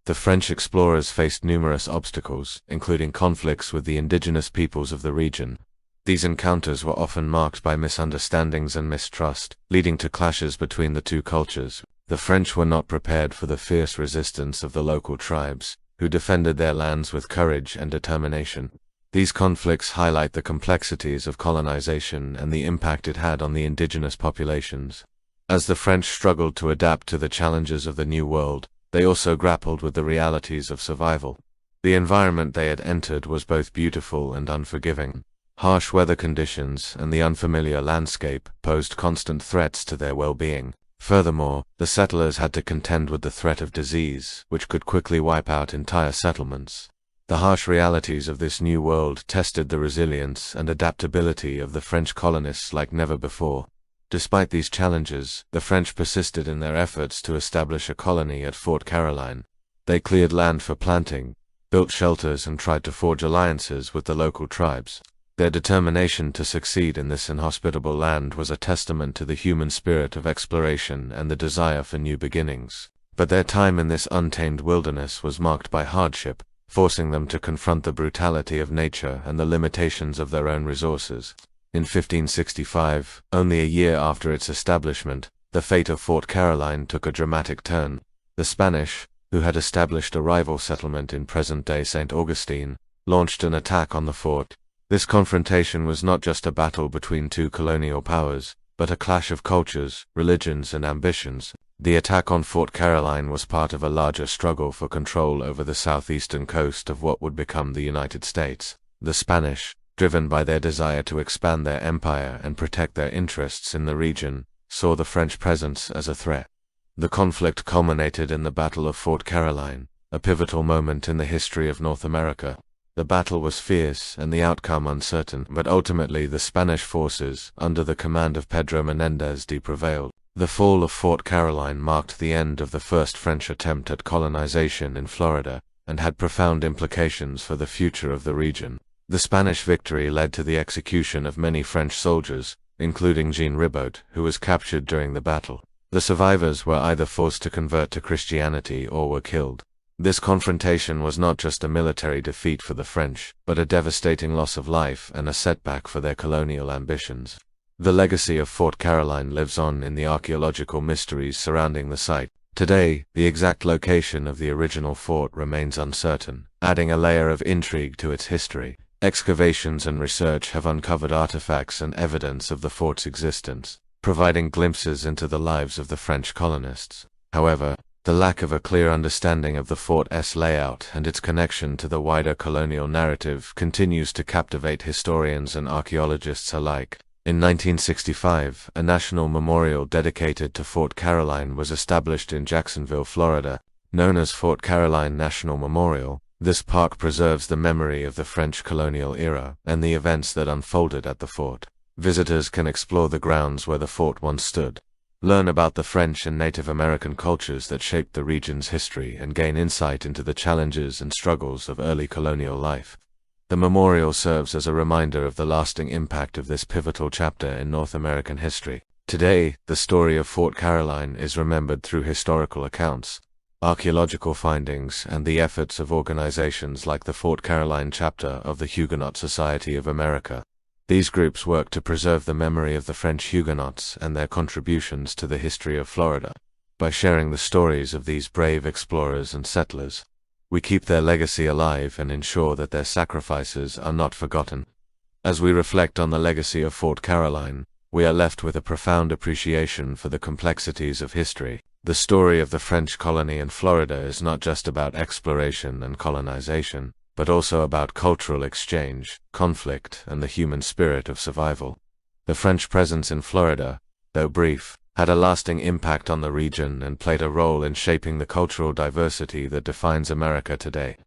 The French explorers faced numerous obstacles, including conflicts with the indigenous peoples of the region. These encounters were often marked by misunderstandings and mistrust, leading to clashes between the two cultures. The French were not prepared for the fierce resistance of the local tribes, who defended their lands with courage and determination. These conflicts highlight the complexities of colonization and the impact it had on the indigenous populations. As the French struggled to adapt to the challenges of the New World, they also grappled with the realities of survival. The environment they had entered was both beautiful and unforgiving. Harsh weather conditions and the unfamiliar landscape posed constant threats to their well-being. Furthermore, the settlers had to contend with the threat of disease, which could quickly wipe out entire settlements. The harsh realities of this new world tested the resilience and adaptability of the French colonists like never before. Despite these challenges, the French persisted in their efforts to establish a colony at Fort Caroline. They cleared land for planting, built shelters, and tried to forge alliances with the local tribes. Their determination to succeed in this inhospitable land was a testament to the human spirit of exploration and the desire for new beginnings. But their time in this untamed wilderness was marked by hardship, forcing them to confront the brutality of nature and the limitations of their own resources. In 1565, only a year after its establishment, the fate of Fort Caroline took a dramatic turn. The Spanish, who had established a rival settlement in present-day St. Augustine, launched an attack on the fort. This confrontation was not just a battle between two colonial powers, but a clash of cultures, religions, and ambitions. The attack on Fort Caroline was part of a larger struggle for control over the southeastern coast of what would become the United States. The Spanish, driven by their desire to expand their empire and protect their interests in the region, saw the French presence as a threat. The conflict culminated in the Battle of Fort Caroline, a pivotal moment in the history of North America. The battle was fierce and the outcome uncertain, but ultimately the Spanish forces, under the command of Pedro Menéndez de Avilés, prevailed. The fall of Fort Caroline marked the end of the first French attempt at colonization in Florida, and had profound implications for the future of the region. The Spanish victory led to the execution of many French soldiers, including Jean Ribault, who was captured during the battle. The survivors were either forced to convert to Christianity or were killed. This confrontation was not just a military defeat for the French, but a devastating loss of life and a setback for their colonial ambitions. The legacy of Fort Caroline lives on in the archaeological mysteries surrounding the site. Today, the exact location of the original fort remains uncertain, adding a layer of intrigue to its history. Excavations and research have uncovered artifacts and evidence of the fort's existence, providing glimpses into the lives of the French colonists. However, the lack of a clear understanding of the fort's layout and its connection to the wider colonial narrative continues to captivate historians and archaeologists alike. In 1965, a national memorial dedicated to Fort Caroline was established in Jacksonville, Florida, known as Fort Caroline National Memorial. This park preserves the memory of the French colonial era and the events that unfolded at the fort. Visitors can explore the grounds where the fort once stood, learn about the French and Native American cultures that shaped the region's history, and gain insight into the challenges and struggles of early colonial life. The memorial serves as a reminder of the lasting impact of this pivotal chapter in North American history. Today, the story of Fort Caroline is remembered through historical accounts, archaeological findings, and the efforts of organizations like the Fort Caroline chapter of the Huguenot Society of America. These groups work to preserve the memory of the French Huguenots and their contributions to the history of Florida. By sharing the stories of these brave explorers and settlers, we keep their legacy alive and ensure that their sacrifices are not forgotten. As we reflect on the legacy of Fort Caroline, we are left with a profound appreciation for the complexities of history. The story of the French colony in Florida is not just about exploration and colonization, but also about cultural exchange, conflict, and the human spirit of survival. The French presence in Florida, though brief, had a lasting impact on the region and played a role in shaping the cultural diversity that defines America today.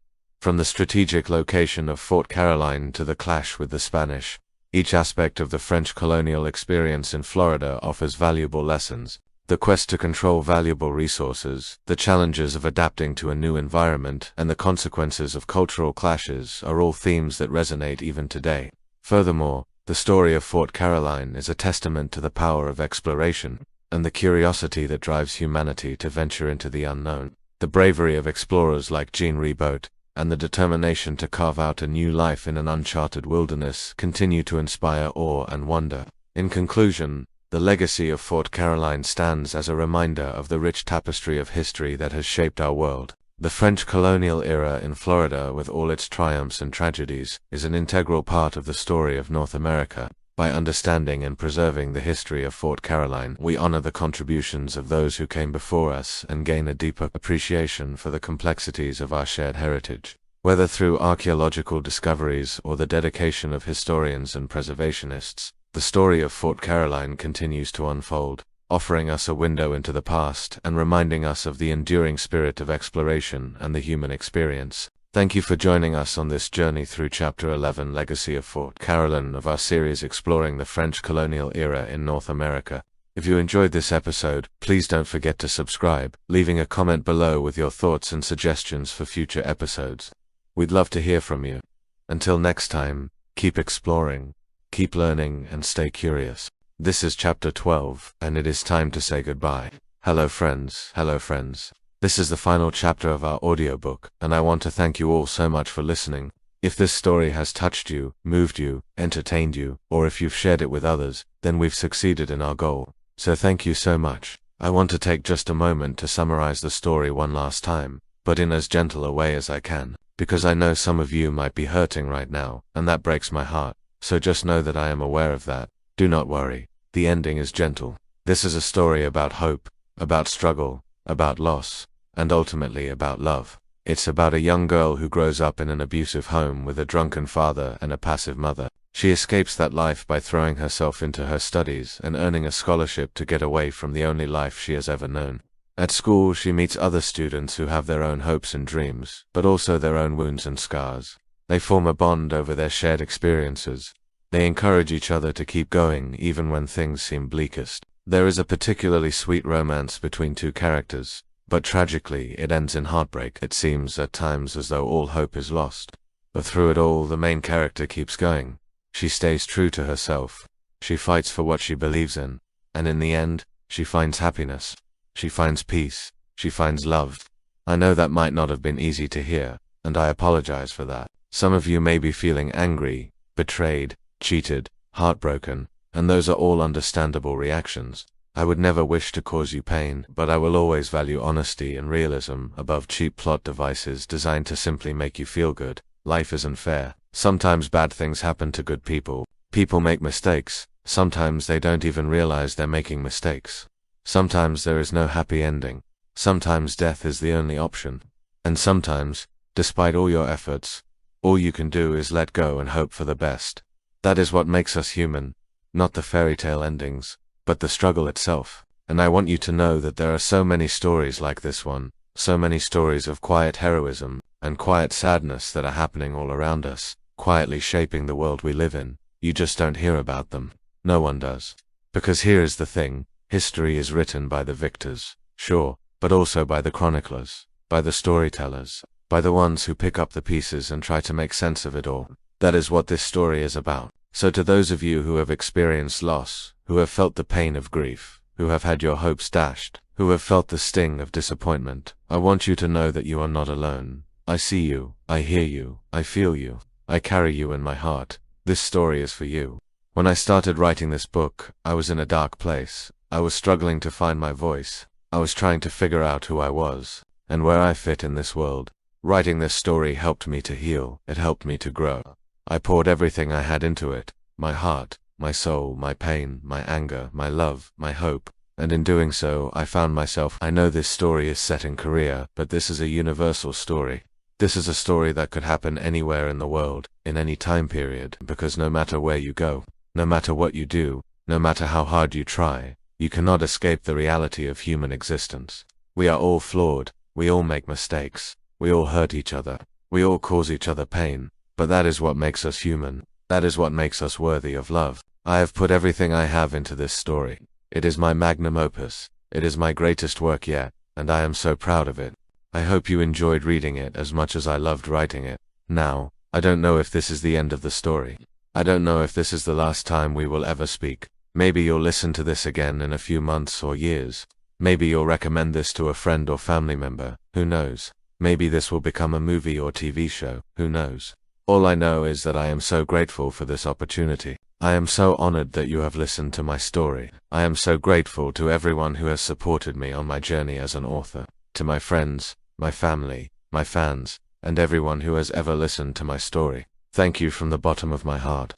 From the strategic location of Fort Caroline to the clash with the Spanish, each aspect of the French colonial experience in Florida offers valuable lessons. The quest to control valuable resources, the challenges of adapting to a new environment, and the consequences of cultural clashes are all themes that resonate even today. Furthermore, the story of Fort Caroline is a testament to the power of exploration and the curiosity that drives humanity to venture into the unknown. The bravery of explorers like Jean Ribault and the determination to carve out a new life in an uncharted wilderness continue to inspire awe and wonder. In conclusion, The legacy of Fort Caroline stands as a reminder of the rich tapestry of history that has shaped our world. The French colonial era in Florida, with all its triumphs and tragedies, is an integral part of the story of North America. By understanding and preserving the history of Fort Caroline, we honor the contributions of those who came before us and gain a deeper appreciation for the complexities of our shared heritage. Whether through archaeological discoveries or the dedication of historians and preservationists, the story of Fort Caroline continues to unfold, offering us a window into the past and reminding us of the enduring spirit of exploration and the human experience. Thank you for joining us on this journey through Chapter 11, Legacy of Fort Caroline, of our series exploring the French colonial era in North America. If you enjoyed this episode, please don't forget to subscribe, leaving a comment below with your thoughts and suggestions for future episodes. We'd love to hear from you. Until next time, keep exploring, keep learning, and stay curious. This is Chapter 12, and it is time to say goodbye. Hello friends. Hello friends. This is the final chapter of our audiobook, and I want to thank you all so much for listening. If this story has touched you, moved you, entertained you, or if you've shared it with others, then we've succeeded in our goal. So thank you so much. I want to take just a moment to summarize the story one last time, but in as gentle a way as I can, because I know some of you might be hurting right now, and that breaks my heart. So just know that I am aware of that. Do not worry. The ending is gentle. This is a story about hope, about struggle, about loss, and ultimately about love. It's about a young girl who grows up in an abusive home with a drunken father and a passive mother. She escapes that life by throwing herself into her studies and earning a scholarship to get away from the only life she has ever known. At school, she meets other students who have their own hopes and dreams, but also their own wounds and scars. They form a bond over their shared experiences. They encourage each other to keep going even when things seem bleakest. There is a particularly sweet romance between two characters, but tragically it ends in heartbreak. It seems at times as though all hope is lost. But through it all, the main character keeps going. She stays true to herself. She fights for what she believes in. And in the end, she finds happiness. She finds peace. She finds love. I know that might not have been easy to hear, and I apologize for that. Some of you may be feeling angry, betrayed, cheated, heartbroken, and those are all understandable reactions. I would never wish to cause you pain, but I will always value honesty and realism above cheap plot devices designed to simply make you feel good. Life isn't fair. Sometimes bad things happen to good people. People make mistakes. Sometimes they don't even realize they're making mistakes. Sometimes there is no happy ending. Sometimes death is the only option. And sometimes, despite all your efforts, all you can do is let go and hope for the best. That is what makes us human. Not the fairy tale endings, but the struggle itself. And I want you to know that there are so many stories like this one, so many stories of quiet heroism and quiet sadness that are happening all around us, quietly shaping the world we live in. You just don't hear about them. No one does. Because here is the thing, history is written by the victors, sure, but also by the chroniclers, by the storytellers, by the ones who pick up the pieces and try to make sense of it all. That is what this story is about. So to those of you who have experienced loss, who have felt the pain of grief, who have had your hopes dashed, who have felt the sting of disappointment, I want you to know that you are not alone. I see you, I hear you, I feel you, I carry you in my heart. This story is for you. When I started writing this book, I was in a dark place. I was struggling to find my voice. I was trying to figure out who I was, and where I fit in this world. Writing this story helped me to heal. It helped me to grow. I poured everything I had into it, my heart, my soul, my pain, my anger, my love, my hope, and in doing so, I found myself. I know this story is set in Korea, but this is a universal story. This is a story that could happen anywhere in the world, in any time period, because no matter where you go, no matter what you do, no matter how hard you try, you cannot escape the reality of human existence. We are all flawed, we all make mistakes, we all hurt each other, we all cause each other pain. But that is what makes us human. That is what makes us worthy of love. I have put everything I have into this story. It is my magnum opus. It is my greatest work yet, and I am so proud of it. I hope you enjoyed reading it as much as I loved writing it. Now, I don't know if this is the end of the story. I don't know if this is the last time we will ever speak. Maybe you'll listen to this again in a few months or years. Maybe you'll recommend this to a friend or family member. Who knows? Maybe this will become a movie or TV show. Who knows? All I know is that I am so grateful for this opportunity. I am so honored that you have listened to my story. I am so grateful to everyone who has supported me on my journey as an author, to my friends, my family, my fans, and everyone who has ever listened to my story. Thank you from the bottom of my heart.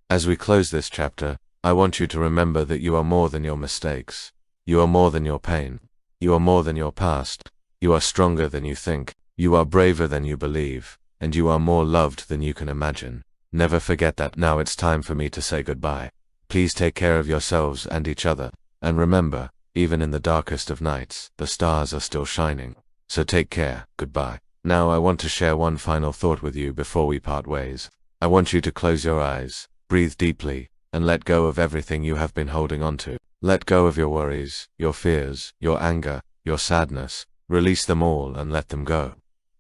As we close this chapter, I want you to remember that you are more than your mistakes. You are more than your pain. You are more than your past. You are stronger than you think. You are braver than you believe. And you are more loved than you can imagine. Never forget that. Now it's time for me to say goodbye. Please take care of yourselves and each other. And remember, even in the darkest of nights, the stars are still shining. So take care. Goodbye. Now I want to share one final thought with you before we part ways. I want you to close your eyes, breathe deeply, and let go of everything you have been holding on to. Let go of your worries, your fears, your anger, your sadness. Release them all and let them go.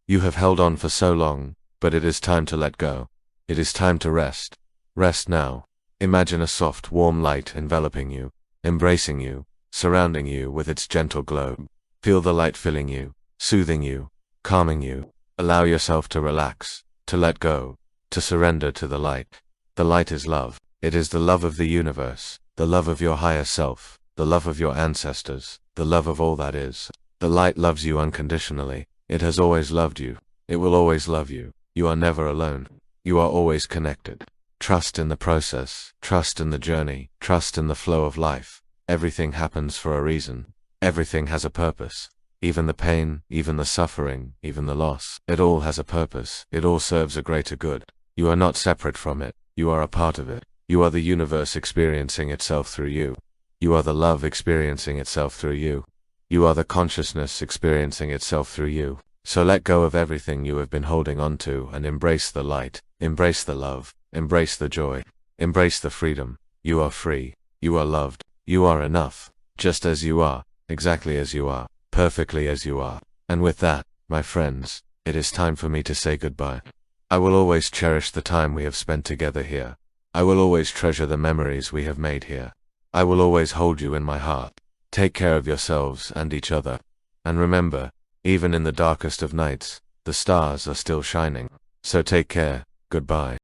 You have held on for so long, but it is time to let go. It is time to rest. Rest now. Imagine a soft, warm light enveloping you, embracing you, surrounding you with its gentle glow. Feel the light filling you, soothing you, calming you. Allow yourself to relax, to let go, to surrender to the light. The light is love. It is the love of the universe, the love of your higher self, the love of your ancestors, the love of all that is. The light loves you unconditionally. It has always loved you. It will always love you. You are never alone. You are always connected. Trust in the process. Trust in the journey. Trust in the flow of life. Everything happens for a reason. Everything has a purpose. Even the pain, even the suffering, even the loss. It all has a purpose. It all serves a greater good. You are not separate from it. You are a part of it. You are the universe experiencing itself through you. You are the love experiencing itself through you. You are the consciousness experiencing itself through you. So let go of everything you have been holding on to and embrace the light, embrace the love, embrace the joy, embrace the freedom. You are free. You are loved. You are enough. Just as you are, exactly as you are, perfectly as you are. And with that, my friends, it is time for me to say goodbye. I will always cherish the time we have spent together here. I will always treasure the memories we have made here. I will always hold you in my heart. Take care of yourselves and each other. And remember, even in the darkest of nights, the stars are still shining. So take care. Goodbye.